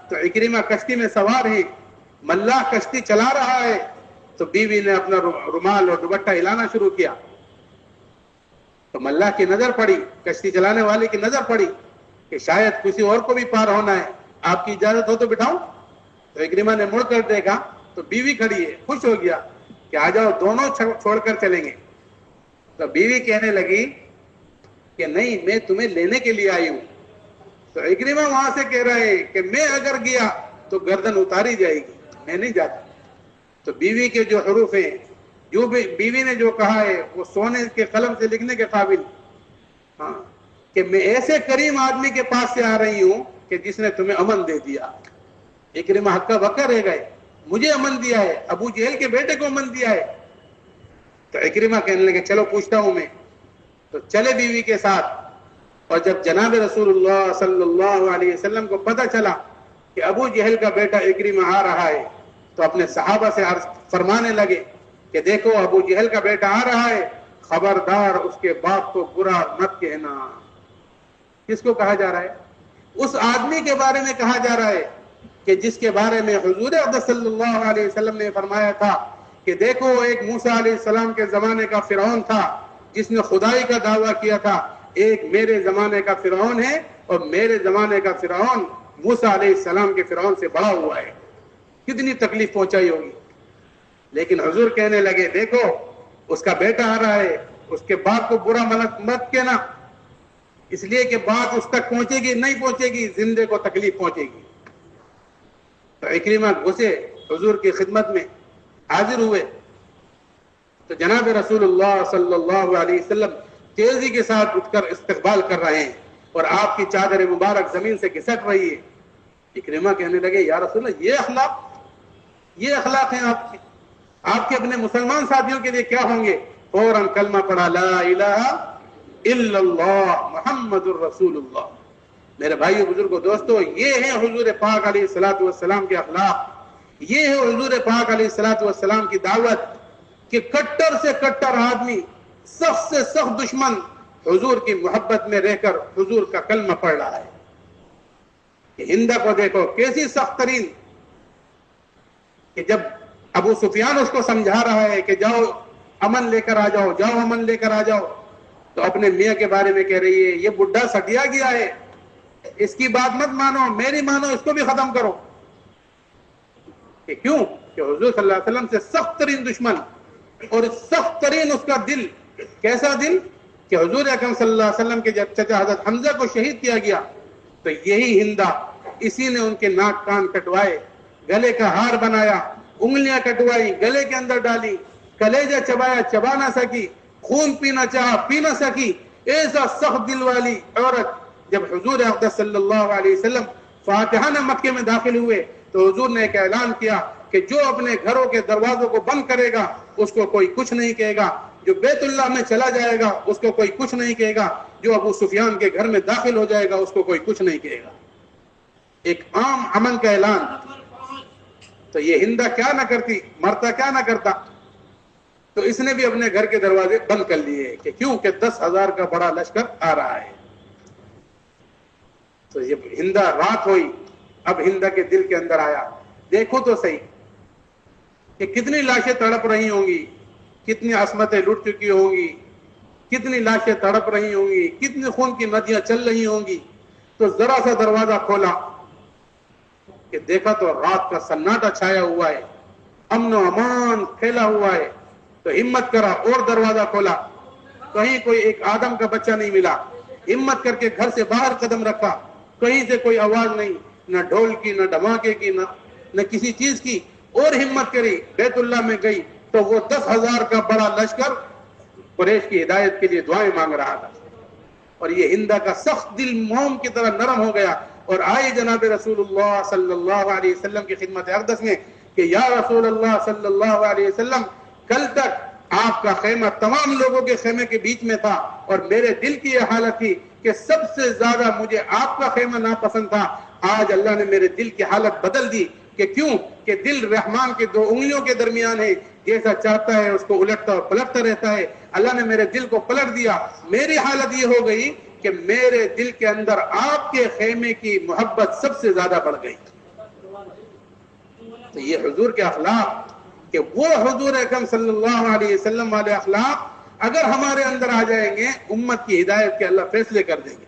تو اکرمہ کشتی میں سوار ہے، ملاح کشتی چلا رہا ہے. تو بیوی نے اپنا رومال اور دوپٹہ ہلانا شروع کیا. تو ملاح کی نظر پڑی، کشتی چلانے والے کی نظر پڑی کہ شاید کسی اور کو بھی پار ہونا ہے، آپ کی اجازت ہو تو بٹھاؤں. تو اکرمہ نے مڑ کر دیکھا تو بیوی کھڑی ہے. خوش ہو گیا کہ آ جاؤ، دونوں چھوڑ کر چلیں گے. تو بیوی کہنے لگی کہ نہیں، میں تمہیں لینے کے لیے آئی ہوں. تو اکرمہ وہاں سے کہہ رہے ہیں کہ میں اگر گیا تو گردن اتاری جائے گی، میں نہیں جاتا. تو بیوی کے جو حروف ہیں، جو بھی بیوی نے جو کہا ہے وہ سونے کے قلم سے لکھنے کے قابل. ہاں، کہ میں ایسے کریم آدمی کے پاس سے آ رہی ہوں کہ جس نے تمہیں امن دے دیا. اکرمہ ہکا بکا رہ گئے، مجھے امن دیا ہے، ابو جہل کے بیٹے کو امن دیا ہے. تو اکرمہ کہنے لگے چلو پوچھتا ہوں میں. تو چلے بیوی کے ساتھ، اور جب جناب رسول اللہ صلی اللہ علیہ وسلم کو پتہ چلا کہ ابو جہل کا بیٹا اکرمہ آ رہا ہے، تو اپنے صحابہ سے فرمانے لگے کہ دیکھو ابو جہل کا بیٹا آ رہا ہے، خبردار اس کے باپ کو برا مت کہنا. کس کو کہا جا رہا ہے؟ اس آدمی کے بارے میں کہا جا رہا ہے کہ جس کے بارے میں حضور اقدس صلی اللہ علیہ وسلم نے فرمایا تھا کہ دیکھو ایک موسیٰ علیہ السلام کے زمانے کا فرعون تھا جس نے خدائی کا دعویٰ کیا تھا، ایک میرے زمانے کا فرعون ہے، اور میرے زمانے کا فرعون موسیٰ علیہ السلام کے فرعون سے بڑا ہوا ہے. کتنی تکلیف پہنچائی ہوگی. لیکن حضور کہنے لگے دیکھو اس کا بیٹا آ رہا ہے، اس کے باپ کو برا مت کہنا، اس لیے کہ بات اس تک پہنچے گی نہیں پہنچے گی، زندے کو تکلیف پہنچے گی. تو اکرمہ گھسے حضور کی خدمت میں حاضر ہوئے. تو جناب رسول اللہ صلی اللہ علیہ وسلم تیزی کے ساتھ اٹھ کر استقبال کر رہے ہیں، اور آپ کی چادر مبارک زمین سے گھسٹ رہی ہے. اکرمہ کہنے لگے یا رسول اللہ یہ اخلاق ہیں آپ کے اپنے مسلمان ساتھیوں کے لیے کیا ہوں گے؟ فوراً کلمہ پڑھا، لا الہ الا اللہ محمد الرسول اللہ. میرے بھائیو بزرگوں دوستو، یہ ہے حضور پاک علیہ الصلوۃ والسلام کے اخلاق. یہ ہے حضور پاک علیہ الصلوۃ والسلام کی دعوت کہ کٹر سے کٹر آدمی، سخت سے سخت دشمن حضور کی محبت میں رہ کر حضور کا کلمہ پڑھ رہا ہے. ہندہ کو دیکھو کیسی سخت ترین، کہ جب ابو سفیان اس کو سمجھا رہا ہے کہ جاؤ امن لے کر آ جاؤ، جاؤ امن لے کر آ جاؤ، تو اپنے میاں کے بارے میں کہہ رہی ہے یہ بڈھا سٹیا گیا ہے، اس کی بات مت مانو، میری مانو، اس کو بھی ختم کرو. کہ کیوں؟ کہ حضور صلی اللہ علیہ وسلم سے سخت ترین دشمن، اور سخت ترین اس کا دل. کیسا دل؟ کہ حضور اکرم صلی اللہ علیہ وسلم کے جب چچا حضرت حمزہ کو شہید کیا گیا تو یہی ہندہ، اسی نے ان کے ناک کان کٹوائے، گلے کا ہار بنایا، انگلیاں کٹوائی، گلے کے اندر ڈالی، کلیجہ چبایا، چبا نہ سکی، خون پینا چاہا، پی نہ سکی. ایسا سخت دل والی عورت. جب حضور اقدس صلی اللہ علیہ وسلم فاتحانہ مکے میں داخل ہوئے تو حضور نے ایک اعلان کیا کہ جو اپنے گھروں کے دروازوں کو بند کرے گا اس کو کوئی کچھ نہیں کہے گا، جو بیت اللہ میں چلا جائے گا اس کو کوئی کچھ نہیں کہے گا، جو ابو سفیان کے گھر میں داخل ہو جائے گا اس کو کوئی کچھ نہیں کہے گا. ایک عام امن کا اعلان. تو یہ ہندہ کیا نہ کرتی، مرتا کیا نہ کرتا. تو اس نے بھی اپنے گھر کے دروازے بند کر لیے. کہ کیوں؟ کہ 10,000 کا بڑا لشکر آ رہا ہے. تو جب ہندہ رات ہوئی، اب ہندہ کے دل کے اندر آیا، دیکھو تو صحیح کہ کتنی لاشیں تڑپ رہی ہوں گی، کتنی عصمتیں لٹ چکی ہوں گی، کتنی لاشیں تڑپ رہی ہوں گی، کتنی خون کی ندیاں چل رہی ہوں گی. تو ذرا سا دروازہ کھولا کہ دیکھا تو رات کا سناٹا چھایا ہوا ہے، امن و امان پھیلا ہوا ہے. تو ہمت کرا اور دروازہ کھولا، کہیں کوئی ایک آدم کا بچہ نہیں ملا. ہمت کر کے گھر سے باہر قدم رکھا، کہیں سے کوئی آواز نہیں، نہ ڈھول کی، نہ دھماکے کی، نہ کسی چیز کی. اور ہمت کری، بیت اللہ میں گئی تو وہ 10,000 کا بڑا لشکر قریش کی ہدایت کے لیے دعائیں مانگ رہا تھا. اور یہ ہندہ کا سخت دل موم کی طرح نرم ہو گیا اور آئے جناب رسول اللہ صلی اللہ علیہ وسلم کی خدمت اقدس میں کہ یا رسول اللہ صلی اللہ علیہ وسلم، کل تک آپ کا خیمہ تمام لوگوں کے خیمے کے بیچ میں تھا اور میرے دل کی یہ حالت تھی کہ سب سے زیادہ مجھے آپ کا خیمہ ناپسند تھا. آج اللہ نے میرے دل کی حالت بدل دی. کہ کیوں؟ کہ دل رحمان کے 2 انگلیوں کے درمیان ہے، جیسا چاہتا ہے اس کو الٹتا اور پلٹتا رہتا ہے. اللہ نے میرے دل کو پلٹ دیا. میری حالت یہ ہو گئی کہ میرے دل کے اندر آپ کے خیمے کی محبت سب سے زیادہ بڑھ گئی. تو یہ حضور کے اخلاق، کہ وہ حضور اکرم صلی اللہ علیہ وسلم والے اخلاق اگر ہمارے اندر آ جائیں گے، امت کی ہدایت کے اللہ فیصلے کر دیں گے.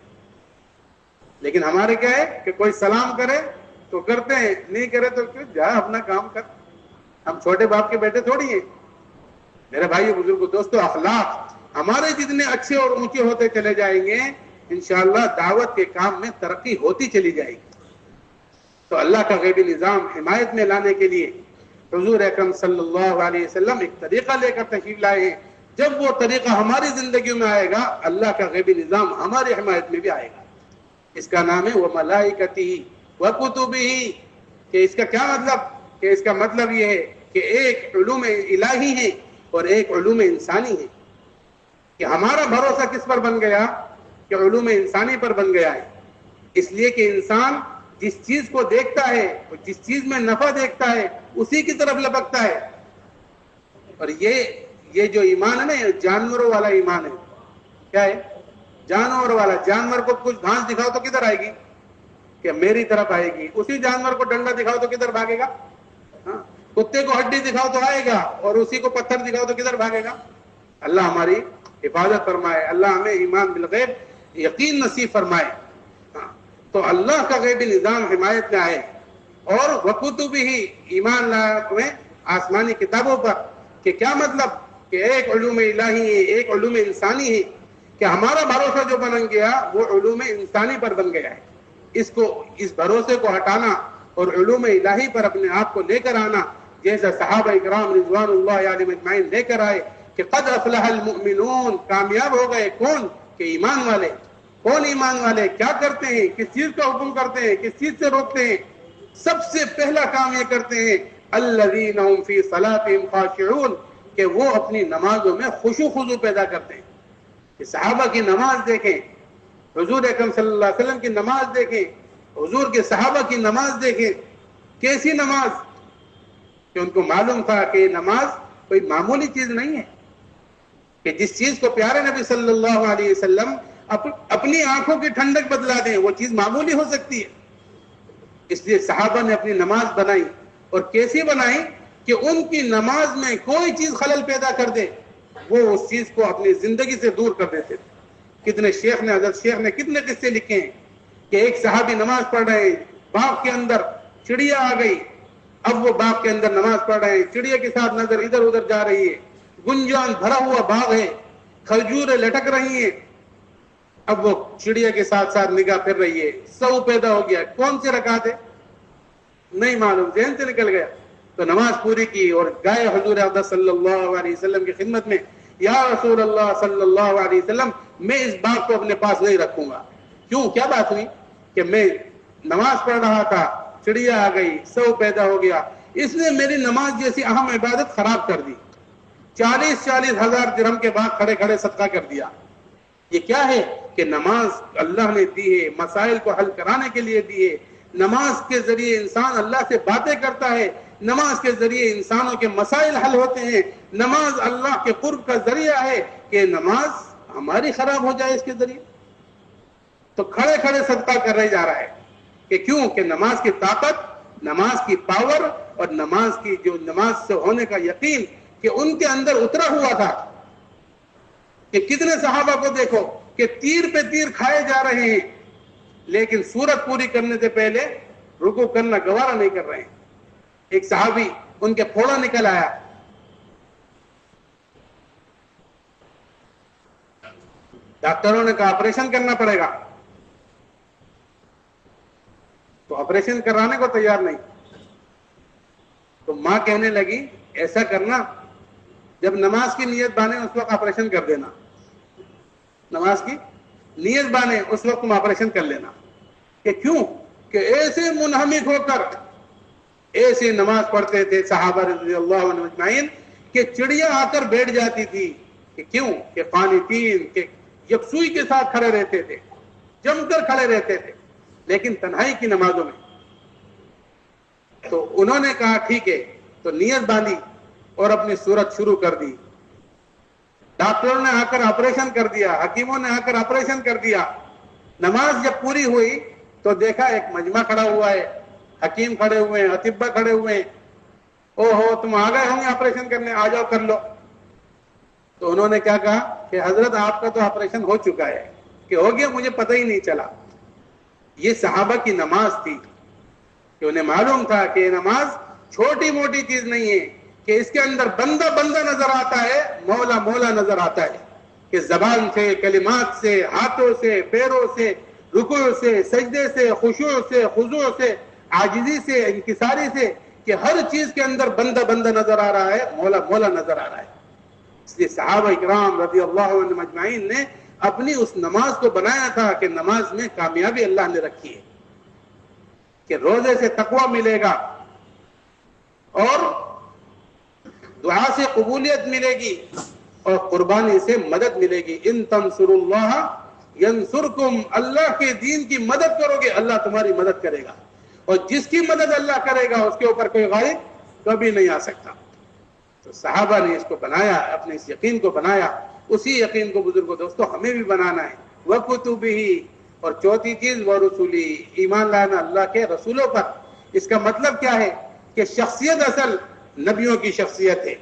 لیکن ہمارے کیا ہے کہ کوئی سلام کرے تو کرتے ہیں، نہیں کرے تو کیوں، جا اپنا کام کر. ہم چھوٹے باپ کے بیٹے تھوڑی ہیں. میرے بھائی بزرگ دوستو، اخلاق ہمارے جتنے اچھے اور اونچے ہوتے چلے جائیں گے، انشاءاللہ دعوت کے کام میں ترقی ہوتی چلی جائے گی. تو اللہ کا غیبی نظام حمایت میں لانے کے لیے حضور اکرم صلی اللہ علیہ وسلم ایک طریقہ لے کر تشریف لائے ہیں. جب وہ طریقہ ہماری زندگیوں میں آئے گا اللہ کا غیبی نظام ہماری حمایت میں بھی آئے گا. اس کا نام ہے وَمَلَائِكَتِهِ وَكُتُبِهِ. کہ اس کا کیا مطلب؟ کہ اس کا مطلب یہ ہے کہ ایک علوم الہی ہے اور ایک علوم انسانی ہے. کہ ہمارا بھروسہ کس پر بن گیا؟ کہ علوم انسانی پر بن گیا ہے. اس لیے کہ انسان جس چیز کو دیکھتا ہے اور جس چیز میں نفع دیکھتا ہے اسی کی طرف لپکتا ہے. اور یہ جو ایمان ہے نا یہ جانوروں والا ایمان ہے. کیا ہے؟ جانور والا. جانور کو کچھ گھاس دکھاؤ تو کدھر آئے گی؟ کہ میری طرف آئے گی. اسی جانور کو ڈنڈا دکھاؤ تو کدھر بھاگے گا؟ ہاں. کتے کو ہڈی دکھاؤ تو آئے گا اور اسی کو پتھر دکھاؤ تو کدھر بھاگے گا؟ اللہ ہماری حفاظت فرمائے. اللہ ہمیں ایمان بالغیب یقین نصیب فرمائے. ہاں. تو اللہ کا غیبی نظام حمایت میں آئے اور وَكُتُبِهِ ایمان لائے آسمانی کتابوں پر. کہ کیا مطلب؟ کہ ایک علوم الہی ہے ایک علوم انسانی ہے. کہ ہمارا بھروسہ جو بن گیا وہ علوم انسانی پر بن گیا ہے. اس بھروسے کو ہٹانا اور علوم الہی پر اپنے آپ کو لے کر آنا جیسا صحابہ اکرام رضوان اللہ علیہم اجمعین لے کر آئے کہ قد افلح المؤمنون. کامیاب ہو گئے کون؟ کہ ایمان والے. کون ایمان والے؟ کیا کرتے ہیں؟ کس چیز کا حکم کرتے ہیں؟ کس چیز سے روکتے ہیں؟ سب سے پہلا کام یہ کرتے ہیں الذین هم فی صلاتهم خاشعون. کہ وہ اپنی نمازوں میں خشوع خضوع پیدا کرتے ہیں. کہ صحابہ کی نماز دیکھیں, حضور اکرم صلی اللہ علیہ وسلم کی نماز دیکھیں, حضور کے صحابہ کی نماز دیکھیں. کیسی نماز؟ کہ ان کو معلوم تھا کہ یہ نماز کوئی معمولی چیز نہیں ہے. کہ جس چیز کو پیارے نبی صلی اللہ علیہ وسلم اپنی آنکھوں کی ٹھنڈک بدلا دیں وہ چیز معمولی ہو سکتی ہے. اس لیے صحابہ نے اپنی نماز بنائی. اور کیسی بنائی؟ کہ ان کی نماز میں کوئی چیز خلل پیدا کر دے وہ اس چیز کو اپنی زندگی سے دور کر دیتے تھے. کتنے حضرت شیخ نے کتنے قصے لکھے ہیں کہ ایک صحابی نماز پڑھ رہے ہیں, باغ کے اندر چڑیا آ گئی. اب وہ باغ کے اندر نماز پڑھ رہے ہیں, چڑیا کے ساتھ نظر ادھر ادھر جا رہی ہے, گنجان بھرا ہوا باغ ہے, کھجوریں لٹک رہی ہیں. اب وہ چڑیا کے ساتھ ساتھ نگاہ پھر رہی ہے. سو پیدا ہو گیا. کون سے رکعت ہے نہیں معلوم, ذہن سے نکل گیا. تو نماز پوری کی اور گئے حضور اقدس صلی اللہ علیہ وسلم کی خدمت میں, یا رسول اللہ صلی اللہ علیہ وسلم میں اس باغ کو اپنے پاس نہیں رکھوں گا. کیوں؟ کیا بات ہوئی؟ کہ میں نماز پڑھ رہا تھا, چڑیا آ گئی, سو پیدا ہو گیا, اس نے میری نماز جیسی اہم عبادت خراب کر دی. 40,000 درہم کے باغ کھڑے کھڑے صدقہ کر دیا. یہ کیا ہے؟ کہ نماز اللہ نے دی ہے مسائل کو حل کرانے کے لیے دی ہے. نماز کے ذریعے انسان اللہ سے باتیں کرتا ہے, نماز کے ذریعے انسانوں کے مسائل حل ہوتے ہیں. نماز اللہ کے قرب کا ذریعہ ہے. کہ نماز ہماری خراب ہو جائے اس کے ذریعے تو کھڑے کھڑے صدقہ کر رہے جا رہا ہے. کہ کیوں؟ کہ نماز کی طاقت, نماز کی پاور اور نماز کی جو نماز سے ہونے کا یقین کہ ان کے اندر اترا ہوا تھا. کہ کتنے صحابہ کو دیکھو کہ تیر پہ تیر کھائے جا رہے ہیں لیکن سورت پوری کرنے سے پہلے رکوع کرنا گوارا نہیں کر رہے ہیں. ایک صحابی ان کے پھوڑا نکل آیا, ڈاکٹروں نے کہا آپریشن کرنا پڑے گا, تو آپریشن کرانے کو تیار نہیں. تو ماں کہنے لگی ایسا کرنا جب نماز کی نیت بانے اس وقت آپریشن کر دینا, نماز کی نیت بانے اس وقت تم آپریشن کر لینا. کہ کیوں؟ کہ ایسے منہمک ہو کر ایسے نماز پڑھتے تھے صحابہ رضی اللہ عنہ اجمعین کہ چڑیا آ کر بیٹھ جاتی تھی. کہ کیوں؟ کہ قانتین, کہ یکسوئی کے ساتھ کھڑے رہتے تھے, جم کر کھڑے رہتے تھے لیکن تنہائی کی نمازوں میں. تو انہوں نے کہا ٹھیک ہے, تو نیت باندھی اور اپنی صورت شروع کر دی. ڈاکٹروں نے آ کر آپریشن کر دیا, حکیموں نے آ کر آپریشن کر دیا. نماز جب پوری ہوئی تو دیکھا ایک مجمع کھڑا ہوا ہے, حکیم کھڑے ہوئے ہیں, اطباء کھڑے ہوئے ہیں. او ہو تم آ گئے ہوں گے آپریشن کرنے, آ جاؤ کر لو. تو انہوں نے کیا کہا کہ حضرت آپ کا تو آپریشن ہو چکا ہے. کہ ہو گیا مجھے پتہ ہی نہیں چلا. یہ صحابہ کی نماز تھی کہ انہیں معلوم تھا کہ یہ نماز چھوٹی موٹی چیز نہیں ہے, کہ اس کے اندر بندہ بندہ نظر آتا ہے, مولا مولا نظر آتا ہے. کہ کہ زبان سے، کلمات سے، ہاتھوں سے، پیروں سے، رکوع سے، سجدے سے، خشوع سے، خضوع سے، عاجزی سے، انکساری سے، کہ ہر چیز کے اندر بندہ بندہ نظر آ رہا ہے، مولا مولا نظر آ رہا ہے۔ اس لیے صحابہ اکرام رضی اللہ عنہم اجمعین نے اپنی اس نماز کو بنایا تھا کہ نماز میں کامیابی اللہ نے رکھی ہے، کہ روزے سے تقوی ملے گا اور دعا سے قبولیت ملے گی اور قربانی سے مدد ملے گی۔ ان تنصر اللہ ینصرکم، اللہ کے دین کی مدد کرو گے اللہ تمہاری مدد کرے گا، اور جس کی مدد اللہ کرے گا اس کے اوپر کوئی غالب کبھی نہیں آ سکتا۔ تو صحابہ نے اس کو بنایا، اپنے اس یقین کو بنایا، اسی یقین کو بزرگوں دوستو ہمیں بھی بنانا ہے۔ وَكُتُبِهِ، اور چوتھی چیز وَرُسُلِهِ، ایمان لانا اللہ کے رسولوں پر۔ اس کا مطلب کیا ہے کہ شخصیت اصل نبیوں کی شخصیت ہے،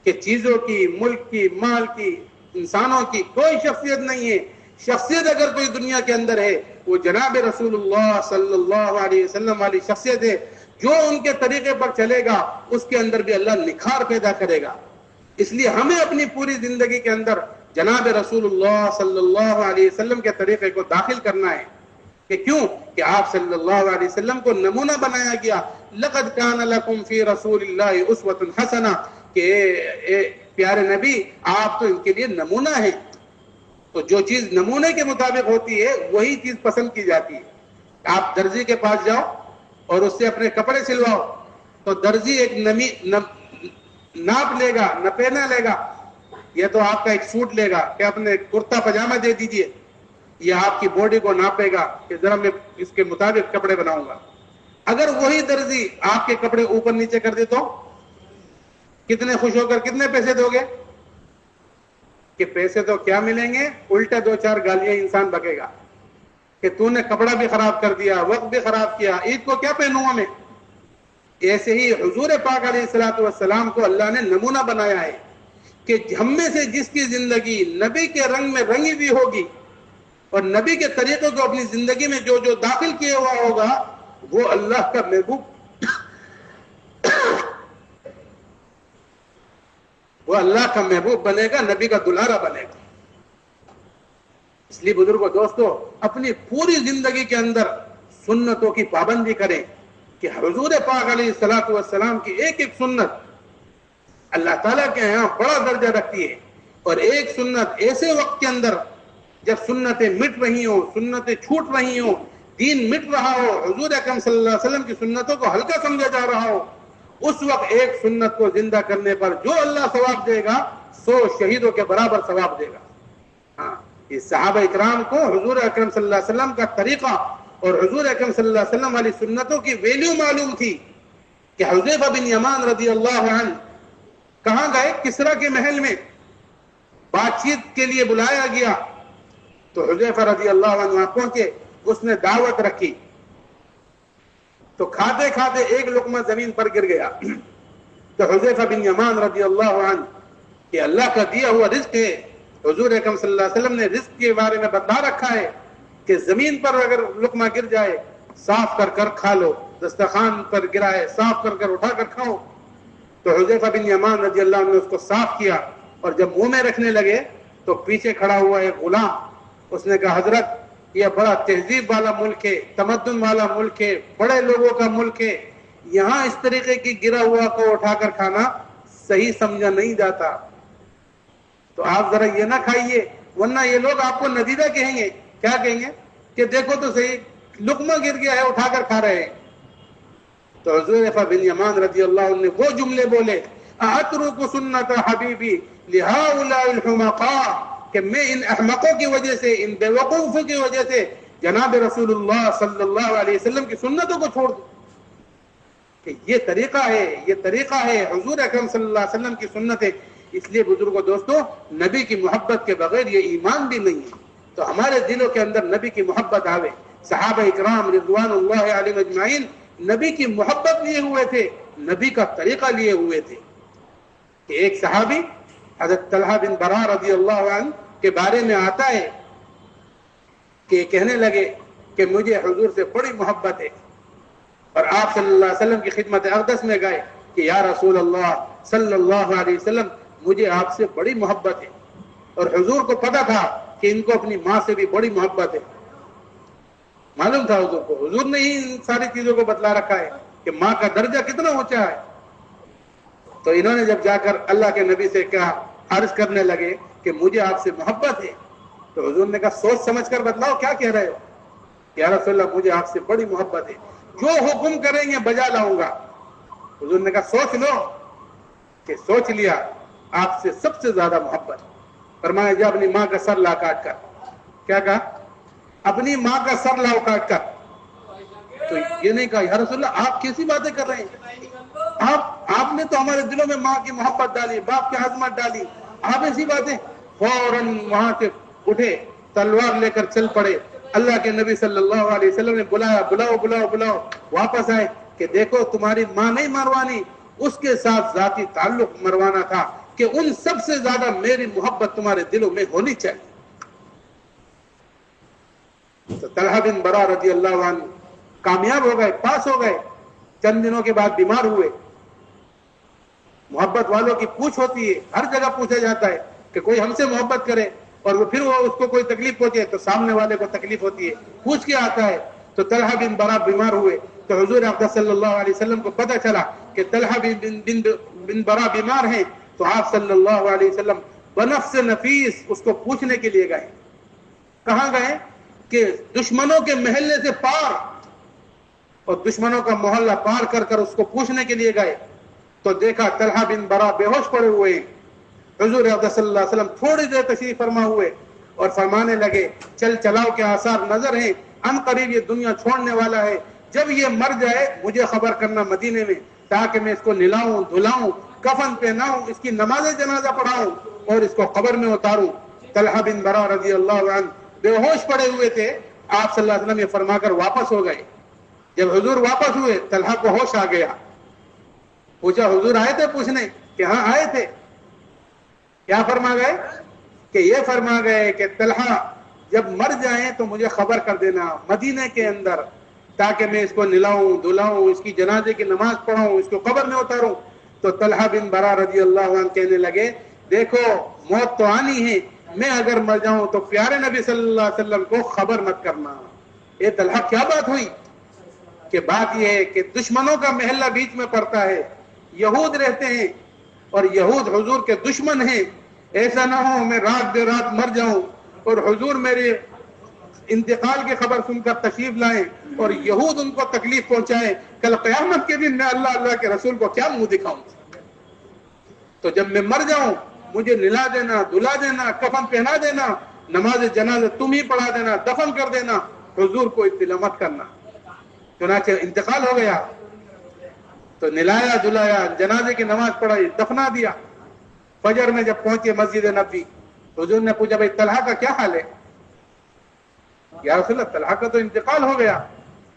کہ چیزوں کی، ملک کی، مال کی، انسانوں کی کوئی شخصیت نہیں ہے۔ شخصیت اگر کوئی دنیا کے اندر ہے وہ جناب رسول اللہ صلی اللہ علیہ وسلم والی شخصیت ہے۔ جو ان کے طریقے پر چلے گا اس کے اندر بھی اللہ نکھار پیدا کرے گا۔ اس لیے ہمیں اپنی پوری زندگی کے اندر جناب رسول اللہ صلی اللہ علیہ وسلم کے طریقے کو داخل کرنا ہے، کہ کیوں کہ آپ صلی اللہ علیہ وسلم کو نمونہ بنایا گیا۔ لقد کان لکم فی رسول اللہ اسوۃ حسنہ، کہ اے پیارے نبی آپ تو ان کے لیے نمونہ ہیں۔ تو جو چیز نمونے کے مطابق ہوتی ہے وہی چیز پسند کی جاتی ہے۔ آپ درزی کے پاس جاؤ اور اس سے اپنے کپڑے سلواؤ تو درزی ایک ناپ لے گا، نپینا لے گا، یا تو آپ کا ایک سوٹ لے گا کہ اپنے کرتا پاجامہ دے دیجئے، یا آپ کی باڈی کو ناپے گا کہ ذرا میں اس کے مطابق کپڑے بناؤں گا۔ اگر وہی درزی آپ کے کپڑے اوپر نیچے کر دے تو کتنے خوش ہو کر کتنے پیسے دو گے؟ کہ پیسے تو کیا ملیں گے، الٹا دو چار گالیاں انسان بکے گا کہ تو نے کپڑا بھی خراب کر دیا، وقت بھی خراب کیا، عید کو کیا پہنوں گا میں۔ ایسے ہی حضور پاک علیہ الصلوۃ والسلام کو اللہ نے نمونہ بنایا ہے کہ ہم میں سے جس کی زندگی نبی کے رنگ میں رنگی ہوئی ہوگی اور نبی کے طریقوں کو اپنی زندگی میں جو جو داخل کیا ہوا ہوگا وہ اللہ کا محبوب وہ اللہ کا محبوب بنے گا، نبی کا دلہرا بنے گا۔ اس لیے بزرگوں دوستو اپنی پوری زندگی کے اندر سنتوں کی پابندی کریں کہ حضور پاک علیہ الصلوۃ والسلام کی ایک ایک سنت اللہ تعالیٰ کے یہاں بڑا درجہ رکھتی ہے، اور ایک سنت ایسے وقت کے اندر جب سنتیں مٹ رہی ہوں، سنتیں چھوٹ رہی ہوں، دین مٹ رہا ہو، حضور اکرم صلی اللہ علیہ وسلم کی سنتوں کو ہلکا سمجھا جا رہا ہو، اس وقت ایک سنت کو زندہ کرنے پر جو اللہ ثواب دے گا 100 شہیدوں کے برابر ثواب دے گا۔ ہاں، یہ صحابہ اکرام کو حضور اکرم صلی اللہ علیہ وسلم کا طریقہ اور حضور اکرم صلی اللہ علیہ وسلم والی سنتوں کی ویلیو معلوم تھی کہ حذیفہ بن یمان رضی اللہ عنہ کہاں گئے؟ کسرا کے محل میں بات چیت کے لیے بلایا گیا تو حذیفہ رضی اللہ عنہ وہاں پہنچے، اس نے دعوت رکھی تو کھاتے کھاتے ایک لقمہ زمین پر گر گیا تو حذیفہ بن یمان رضی اللہ عنہ کہ اللہ کا دیا ہوا رزق ہے، حضور اکرم صلی اللہ علیہ وسلم نے رزق کے بارے میں بتا رکھا ہے کہ زمین پر اگر لقمہ گر جائے صاف کر کر کھا لو، دسترخوان پر گرا ہے صاف کر کر اٹھا کر کھاؤ۔ تو حذیفہ بن یمان رضی اللہ عنہ نے اس کو صاف کیا اور جب منہ میں رکھنے لگے تو پیچھے کھڑا ہوا ایک غلام، اس نے کہا حضرت یہ بڑا تہذیب والا ملک ہے، تمدن والا ملک ہے، بڑے لوگوں کا ملک ہے، یہاں اس طریقے کی گرا ہوا کو اٹھا کر کھانا صحیح سمجھا نہیں جاتا، تو آپ ذرا یہ نہ کھائیے ورنہ یہ لوگ آپ کو ندیدہ کہیں گے۔ کیا کہیں گے؟ کہ دیکھو تو صحیح لقمہ گر گیا ہے اٹھا کر کھا رہے ہیں۔ تو حذیفہ بن یمان رضی اللہ عنہ نے وہ جملے بولے، اَأَتْرُكُ سُنَّةَ حَبِيبِي لِهَؤُلَاءِ الْحُمَقَاءِ، کہ میں ان احمقوں کی وجہ سے، ان بے وقوفوں کی وجہ سے جناب رسول اللہ صلی اللہ علیہ وسلم کی سنتوں کو چھوڑ دوں، کہ یہ طریقہ ہے، یہ طریقہ ہے حضور اکرم صلی اللہ علیہ وسلم کی سنت ہے۔ اس لیے بزرگوں دوستو نبی کی محبت کے بغیر یہ ایمان بھی نہیں ہے۔ تو ہمارے دلوں کے اندر نبی کی محبت آوے۔ صحابہ اکرام رضوان اللہ علیہم اجمعین نبی کی محبت لیے ہوئے تھے، نبی کا طریقہ لیے ہوئے تھے۔ کہ ایک صحابی حضرت طلحہ بن برا رضی اللہ عنہ کے بارے میں آتا ہے کہ کہنے لگے کہ مجھے حضور سے بڑی محبت ہے، اور آپ صلی اللہ علیہ وسلم کی خدمت اقدس میں گئے کہ یا رسول اللہ صلی اللہ علیہ وسلم مجھے آپ سے بڑی محبت ہے۔ اور حضور کو پتا تھا کہ ان کو اپنی ماں سے بھی بڑی محبت ہے، معلوم تھا حضور کو، حضور نے ہی ان ساری چیزوں کو بتلا رکھا ہے کہ ماں کا درجہ کتنا اونچا ہے۔ تو انہوں نے جب جا کر اللہ کے نبی سے کہا، عرض کرنے لگے کہ مجھے آپ سے محبت ہے، تو حضور نے کہا سوچ سمجھ کر بتلاؤ کیا کہہ رہے ہو؟ یا رسول اللہ مجھے آپ سے بڑی محبت ہے، جو حکم کریں گے بجا لاؤں گا۔ حضور نے کہا سوچ لو، کہ سوچ لیا، آپ سے سب سے زیادہ محبت۔ فرمایا جا اپنی ماں کا سر لا کاٹ کر، کیا کہا؟ اپنی ماں کا سر لاؤ کاٹ کر۔ تو یہ نہیں کہا یا رسول اللہ آپ کیسی باتیں کر رہے ہیں، آپ نے تو ہمارے دلوں میں ماں کی محبت ڈالی، باپ کی عظمت ڈالی، آپ ایسی باتیں؟ فوراً وہاں سے اٹھے، تلوار لے کر چل پڑے۔ اللہ کے نبی صلی اللہ علیہ وسلم نے بلایا، بلاؤ بلاؤ بلاؤ، واپس آئے کہ دیکھو تمہاری ماں نہیں مروانی، اس کے ساتھ ذاتی تعلق مروانا تھا کہ ان سب سے زیادہ میری محبت تمہارے دلوں میں ہونی چاہیے۔ تو طلحہ بن برا رضی اللہ عنہ کامیاب ہو گئے، پاس ہو گئے، چند دنوں کے بعد بیمار ہوئے۔ محبت والوں کی پوچھ ہوتی ہے، ہر جگہ پوچھا جاتا ہے کہ کوئی ہم سے محبت کرے اور پھر وہ اس کو کوئی تکلیف پہنچے تو سامنے والے کو تکلیف ہوتی ہے، پوچھ کے آتا ہے۔ تو طلحہ بن برا بیمار ہوئے تو حضور اقدس صلی اللہ علیہ وسلم کو پتہ چلا کہ طلحہ بن برا بیمار ہیں، تو آپ صلی اللہ علیہ وسلم بنفس نفیس اس کو پوچھنے کے لیے گئے۔ کہاں گئے؟ کہ دشمنوں کے محلے سے پار، اور دشمنوں کا محلہ پار کر کر اس کو پوچھنے کے لیے گئے تو دیکھا طلحہ بن برا بے ہوش پڑے ہوئے ہیں۔ حضور اقدس صلی اللہ علیہ وسلم تھوڑی دیر تشریف فرما ہوئے اور فرمانے لگے چل چلاؤ کے آثار نظر ہیں، ان قریب یہ دنیا چھوڑنے والا ہے، جب یہ مر جائے مجھے خبر کرنا مدینے میں، تاکہ میں اس کو نلاؤں دھلاؤں، کفن پہناؤں، اس کی نماز جنازہ پڑھاؤں اور اس کو قبر میں اتاروں۔ طلحہ بن برا رضی اللہ عنہ بے ہوش پڑے ہوئے تھے، آپ صلی اللہ علیہ وسلم یہ فرما کر واپس ہو گئے۔ جب حضور واپس ہوئے طلحہ کو ہوش آ گیا، پوچھا حضور آئے تھے پوچھنے؟ کہ ہاں آئے تھے۔ کیا فرما گئے؟ کہ یہ فرما گئے کہ طلحہ جب مر جائیں تو مجھے خبر کر دینا مدینے کے اندر، تاکہ میں اس کو نلاؤں دھلاؤں، اس کی جنازے کی نماز پڑھاؤں، اس کو قبر میں اتاروں۔ تو طلحہ بن برا رضی اللہ عنہ کہنے لگے دیکھو موت تو آنی ہے، میں اگر مر جاؤں تو پیارے نبی صلی اللہ علیہ وسلم کو خبر مت کرنا۔ یہ طلحہ کیا بات ہوئی؟ کہ بات یہ ہے کہ دشمنوں کا محلہ بیچ میں پڑتا ہے، یہود رہتے ہیں اور یہود حضور کے دشمن ہیں، ایسا نہ ہو میں رات دے رات مر جاؤں اور حضور میرے انتقال کی خبر سن کر تشریف لائیں اور یہود ان کو تکلیف پہنچائے، کل قیامت کے دن میں اللہ کے رسول کو کیا منہ دکھاؤں؟ تو جب میں مر جاؤں مجھے نلا دینا، دھلا دینا، کفن پہنا دینا، نماز جنازہ تم ہی پڑھا دینا، دفن کر دینا، حضور کو اطلاع مت کرنا۔ چنانچہ انتقال ہو گیا تو نلایا دھلایا، جنازے کی نماز پڑھائی، دفنا دیا۔ فجر میں جب پہنچے مسجد نبوی، حضور نے پوچھا بھائی طلحہ کا کیا حال ہے؟ یا رسول اللہ طلحہ کا تو انتقال ہو گیا،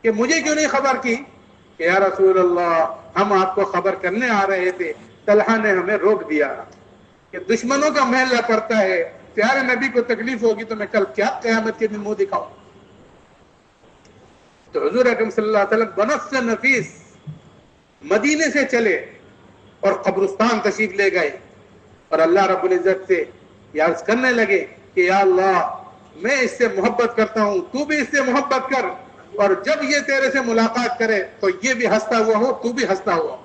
کہ مجھے کیوں نہیں خبر کی؟ کہ یا رسول اللہ ہم آپ کو خبر کرنے آ رہے تھے، طلحہ نے ہمیں روک دیا کہ دشمنوں کا محلہ پڑتا ہے، پیارے نبی کو تکلیف ہوگی تو میں کل کیا قیامت کے دن منہ دکھاؤں؟ تو حضور اکرم صلی اللہ علیہ وسلم بنفس نفیس مدینے سے چلے اور قبرستان تشریف لے گئے اور اللہ رب العزت سے عرض کرنے لگے کہ یا اللہ میں اس سے محبت کرتا ہوں، تو بھی اس سے محبت کر، اور جب یہ تیرے سے ملاقات کرے تو یہ بھی ہنستا ہوا ہو، تو بھی ہنستا ہوا ہو۔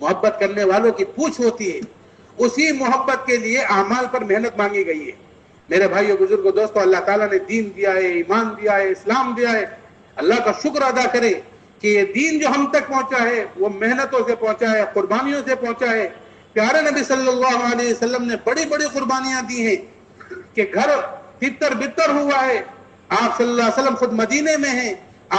محبت کرنے والوں کی پوچھ ہوتی ہے، اسی محبت کے لیے اعمال پر محنت مانگی گئی ہے۔ میرے بھائیو بزرگوں دوستو، اللہ تعالیٰ نے دین دیا ہے، ایمان دیا ہے، اسلام دیا ہے، اللہ کا شکر ادا کرے کہ یہ دین جو ہم تک پہنچا ہے وہ محنتوں سے پہنچا ہے، قربانیوں سے پہنچا ہے۔ پیارے نبی صلی اللہ علیہ وسلم نے بڑی بڑی قربانیاں دی ہیں کہ گھر تتر بتر ہوا ہے، آپ صلی اللہ علیہ وسلم خود مدینے میں ہیں،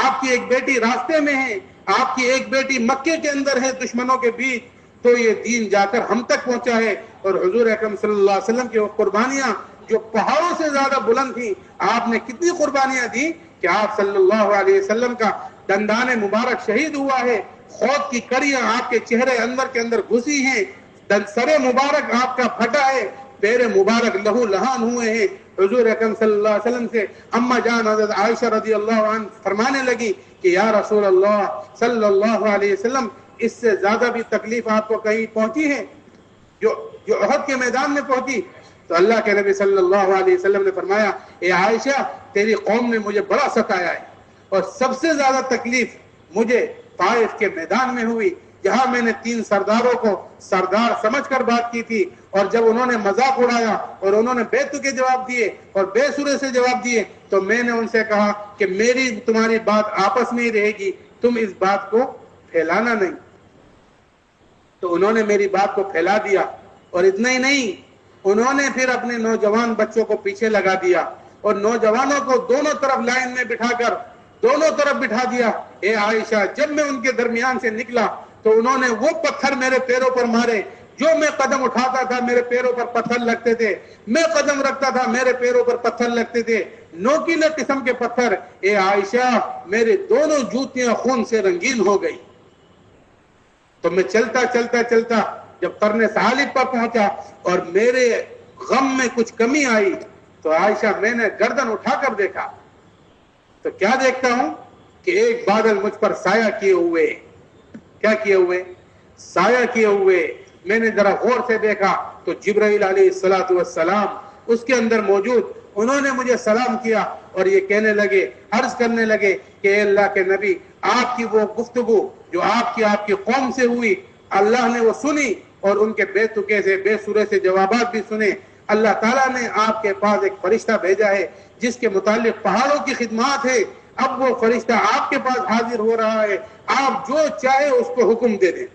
آپ کی ایک بیٹی راستے میں ہے، آپ کی ایک بیٹی مکے کے اندر ہے دشمنوں کے بیچ، تو یہ دین جا کر ہم تک پہنچا ہے۔ اور حضور اکرم صلی اللہ علیہ وسلم کی وہ قربانیاں جو پہاڑوں سے زیادہ بلند تھیں، آپ نے کتنی قربانیاں دی کہ آپ صلی اللہ علیہ وسلم کا دندان مبارک شہید ہوا ہے، خود کی کڑیاں آپ کے چہرے اندر کے اندر گھسی ہیں، سر مبارک آپ کا پھٹا ہے، پیر مبارک لہو لہان ہوئے ہیں۔ حضور اکرم صلی اللہ علیہ وسلم سے اما جان حضرت عائشہ رضی اللہ عنہ فرمانے لگی کہ یا رسول اللہ صلی اللہ علیہ وسلم اس سے زیادہ بھی تکلیف آپ کو کہیں پہنچی ہے جو احد کے میدان میں پہنچی؟ تو اللہ کے نبی صلی اللہ علیہ وسلم نے فرمایا اے عائشہ تیری قوم نے مجھے بڑا ستایا ہے، اور سب سے زیادہ تکلیف مجھے طائف کے میدان میں ہوئی، جہاں میں نے 3 سرداروں کو سردار سمجھ کر بات کی تھی، اور جب انہوں نے مذاق اڑایا اور انہوں نے بے تکے جواب دیے اور بے سرے سے جواب دیے، تو میں نے ان سے کہا کہ میری تمہاری بات آپس میں ہی رہے گی، تم اس بات کو پھیلانا نہیں۔ تو انہوں نے میری بات کو پھیلا دیا، اور اتنا ہی نہیں، انہوں نے پھر اپنے نوجوان بچوں کو پیچھے لگا دیا اور نوجوانوں کو دونوں طرف لائن میں بٹھا کر دونوں طرف بٹھا دیا۔ اے عائشہ جب میں ان کے درمیان سے نکلا تو انہوں نے وہ پتھر میرے پیروں پر مارے، جو میں قدم اٹھاتا تھا میرے پیروں پر پتھر لگتے تھے، میں قدم رکھتا تھا میرے پیروں پر پتھر لگتے تھے، نوکیلے قسم کے پتھر۔ اے عائشہ میرے دونوں جوتیاں خون سے رنگین ہو گئی۔ تو میں چلتا چلتا چلتا جب قرن ثعالب پر پہنچا اور میرے غم میں کچھ کمی آئی تو عائشہ میں نے گردن اٹھا کر دیکھا تو کیا دیکھتا ہوں کہ ایک بادل مجھ پر سایہ کیے ہوئے، کیا کیے ہوئے؟ سایہ کیے ہوئے۔ میں نے ذرا غور سے دیکھا تو جبرائیل علیہ السلام اس کے اندر موجود، انہوں نے مجھے سلام کیا اور یہ کہنے لگے، عرض کرنے لگے کہ اے اللہ کے نبی آپ کی وہ گفتگو جو آپ کی قوم سے ہوئی اللہ نے وہ سنی، اور ان کے بے تکے سے بے سرے سے جوابات بھی سنے۔ اللہ تعالیٰ نے آپ کے پاس ایک فرشتہ بھیجا ہے جس کے متعلق پہاڑوں کی خدمات ہے، اب وہ فرشتہ آپ کے پاس حاضر ہو رہا ہے، آپ جو چاہے اس کو حکم دے دیں۔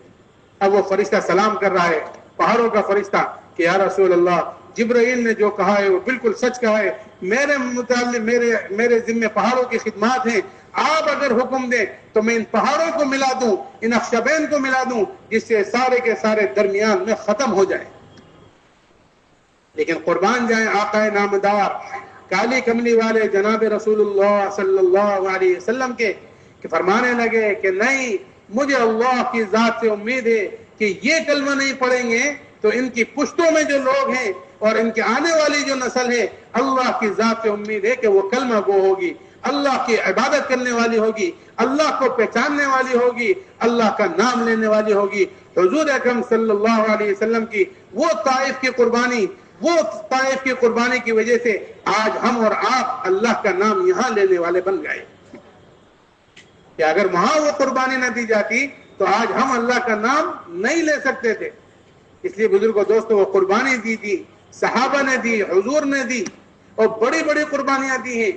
اب وہ فرشتہ سلام کر رہا ہے، پہاڑوں کا فرشتہ، کہ یا رسول اللہ جبرائیل نے جو کہا ہے وہ بالکل سچ کہا ہے، میرے متعلق میرے ذمہ پہاڑوں کی خدمات ہیں، آپ اگر حکم دیں تو میں ان پہاڑوں کو ملا دوں، ان اخشبین کو ملا دوں، جس سے سارے کے سارے درمیان میں ختم ہو جائے۔ لیکن قربان جائیں آقا نامدار کالی کملی والے جناب رسول اللہ صلی اللہ علیہ وسلم کے، کہ فرمانے لگے کہ نہیں، مجھے اللہ کی ذات سے امید ہے کہ یہ کلمہ نہیں پڑھیں گے تو ان کی پشتوں میں جو لوگ ہیں اور ان کے آنے والی جو نسل ہے، اللہ کی ذات سے امید ہے کہ وہ کلمہ گو ہوگی، اللہ کی عبادت کرنے والی ہوگی، اللہ کو پہچاننے والی ہوگی، اللہ کا نام لینے والی ہوگی۔ حضور اکرم صلی اللہ علیہ وسلم کی وہ طائف کی قربانی کی وجہ سے آج ہم اور آپ اللہ کا نام یہاں لینے والے بن گئے، کہ اگر وہاں وہ قربانی نہ دی جاتی تو آج ہم اللہ کا نام نہیں لے سکتے تھے۔ اس لیے بزرگوں دوستوں وہ قربانی دی تھی، صحابہ نے دی، حضور نے دی، اور بڑی بڑی قربانیاں دی ہیں۔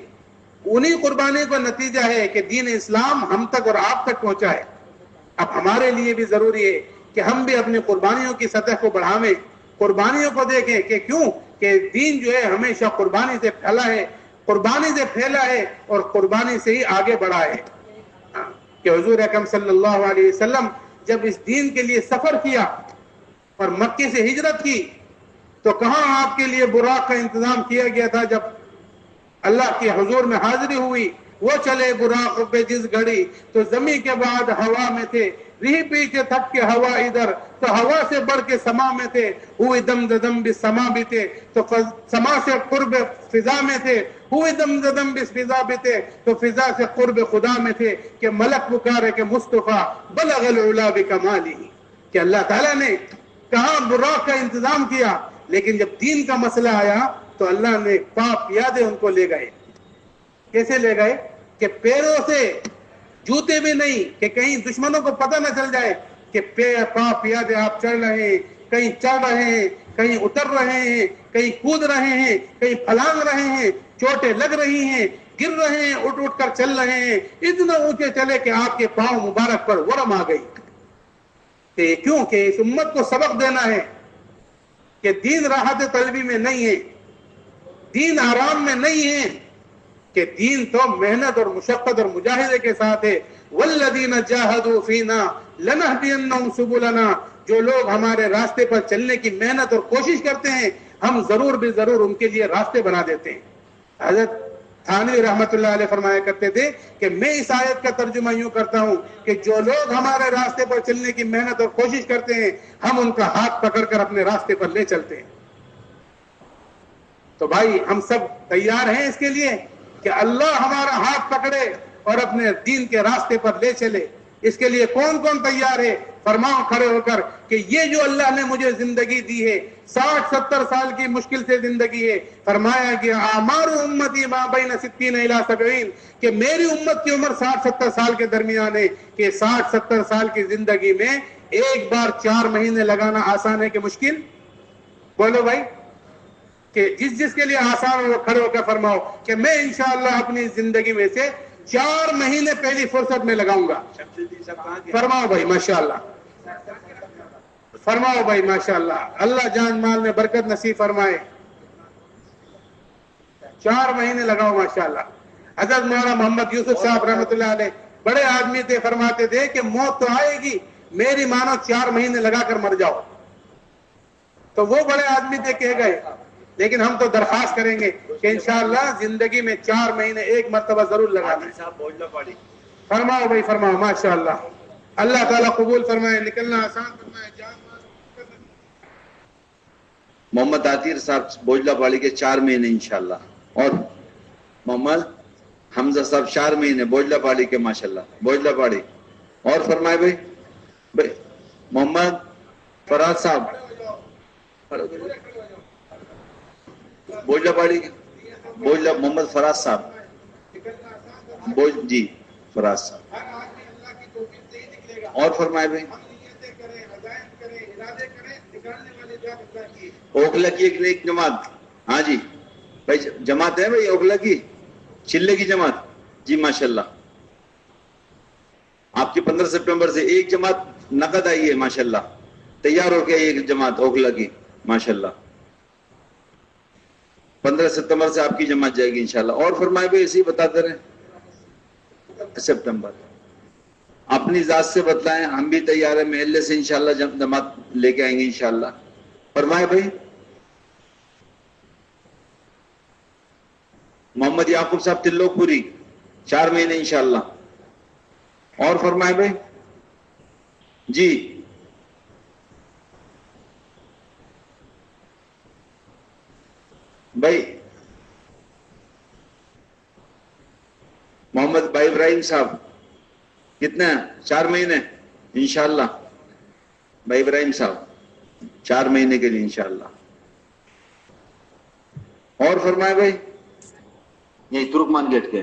انہی قربانی کا نتیجہ ہے کہ دین اسلام ہم تک اور آپ تک پہنچا ہے۔ اب ہمارے لیے بھی ضروری ہے کہ ہم بھی اپنی قربانیوں کی سطح کو بڑھائیں، قربانیوں کو دیکھیں کہ کیوں کہ دین جو ہے ہمیشہ قربانی سے پھیلا ہے اور قربانی سے ہی آگے بڑھا ہے۔ کہ حضور اکرم صلی اللہ علیہ وسلم جب اس دین کے لیے سفر کیا اور مکے سے ہجرت کی تو کہاں آپ کے لیے براق کا انتظام کیا گیا تھا؟ جب اللہ کے حضور میں حاضری ہوئی، وہ چلے براق پہ جس گھڑی تو زمین کے بعد ہوا میں تھے، ریح پیچھے تھک کے ہوا ادھر، تو ہوا سے بڑھ کے سما میں تھے، ہوئے دم دم بھی سما بھی تھے، تو سما سے قرب فضا میں تھے، ہوئے دم دم بھی فضا بھی تھے، تو فضا سے قرب خدا میں تھے، کہ ملک پکارے کہ مصطفیٰ بلغ العلا بکمالہ، کہ اللہ تعالیٰ نے کہاں براق کا انتظام کیا، لیکن جب دین کا مسئلہ آیا تو اللہ نے پاپ پیادے ان کو لے گئے۔ کیسے لے گئے؟ کہ پیروں سے، جوتے بھی نہیں، کہ کہیں دشمنوں کو پتہ نہ چل جائے کہ پاپ پیادے آپ چڑھ رہے ہیں، کہیں چڑھ رہے ہیں، کہیں اتر رہے ہیں، کہیں کود رہے ہیں، کہیں پھلانگ رہے ہیں، چوٹیں لگ رہی ہیں، گر رہے ہیں، اٹھ اٹھ کر چل رہے ہیں، اتنا اونچے چلے کہ آپ کے پاؤں مبارک پر ورم آ گئی۔ کہ کیوں؟ کہ اس امت کو سبق دینا ہے کہ دین راحت طلبی میں نہیں ہے، دین آرام میں نہیں ہے، کہ دین تو محنت اور مشقت اور مجاہدے کے ساتھ ہے۔ والذین جاہدوا فینا لنہدینہم سبلنا، جو لوگ ہمارے راستے پر چلنے کی محنت اور کوشش کرتے ہیں ہم ضرور بھی ضرور ان کے لیے راستے بنا دیتے ہیں۔ حضرت تھانوی رحمت اللہ علیہ فرمایا کرتے تھے کہ میں اس آیت کا ترجمہ یوں کرتا ہوں کہ جو لوگ ہمارے راستے پر چلنے کی محنت اور کوشش کرتے ہیں ہم ان کا ہاتھ پکڑ کر اپنے راستے پر لے چلتے ہیں۔ تو بھائی ہم سب تیار ہیں اس کے لیے کہ اللہ ہمارا ہاتھ پکڑے اور اپنے دین کے راستے پر لے چلے؟ اس کے لیے کون کون تیار ہے؟ فرماؤ کھڑے ہو کر کہ یہ جو اللہ نے مجھے زندگی دی ہے 60-70 سال کی مشکل سے زندگی ہے، فرمایا کہ اعمار امتی ما بین 60 الی 70، کہ میری امت کی عمر 60-70 سال کے درمیان ہے، کہ 60-70 سال کی زندگی میں ایک بار 4 مہینے لگانا آسان ہے کہ مشکل؟ بولو بھائی، کہ جس کے لیے آسان ہو وہ کھڑے ہو کر فرماؤ کہ میں انشاءاللہ اپنی زندگی میں سے 4 مہینے پہلی فرصت میں لگاؤں گا۔ فرماؤ بھائی ماشاءاللہ، فرماؤ بھائی ماشاءاللہ، اللہ جان مال میں برکت نصیب فرمائے۔ 4 مہینے لگاؤ ماشاءاللہ۔ حضرت مولانا محمد یوسف صاحب رحمۃ اللہ علیہ بڑے آدمی تھے، فرماتے تھے کہ موت تو آئے گی، میری مانو 4 مہینے لگا کر مر جاؤ۔ تو وہ بڑے آدمی تھے، کہہ گئے، لیکن ہم تو درخواست کریں گے کہ انشاءاللہ زندگی میں 4 مہینے ایک مرتبہ ضرور لگانا ہے۔ فرماؤ بھائی، فرماؤ ماشاءاللہ، اللہ تعالیٰ قبول فرمائے، نکلنا آسان فرمائے، جان مال۔ محمد عطیر صاحب بوجلا پاڑی کے 4 مہینے انشاءاللہ، اور محمد حمزہ صاحب 4 مہینے بوجلا پاڑی کے ماشاءاللہ، بوجلا پاڑی۔ اور فرمائے بھائی محمد فراز صاحب بوجلا پاڑی، بوجلا محمد فراز صاحب، جی فراز صاحب۔ اور فرمائے بھائی اوکھلا کی ایک جماعت، ہاں جی بھائی جماعت ہے بھائی، اوکھلا کی چلے کی جماعت، جی ماشاءاللہ آپ کی 15 سپٹمبر سے ایک جماعت نقد آئی ہے ماشاءاللہ، تیار ہو کے ایک جماعت اوکھلا کی ماشاءاللہ، 15 ستمبر سے آپ کی جماعت جائے گی انشاءاللہ۔ اور فرمائے بھائی اسی بتاتے رہے سپٹمبر، اپنی ذات سے بتلائیں، ہم بھی تیار ہیں، محلے سے انشاءاللہ جماعت لے کے آئیں گے انشاءاللہ۔ فرمائے بھائی محمد یعقوب صاحب تلو پوری 4 مہینے انشاءاللہ۔ اور فرمائے بھائی جی بھائی محمد بھائی ابراہیم صاحب کتنے ہیں؟ 4 مہینے انشاءاللہ، بھائی ابراہیم صاحب 4 مہینے کے لیے انشاءاللہ۔ اور فرمائے بھائی یہی ترکمان گیٹ کے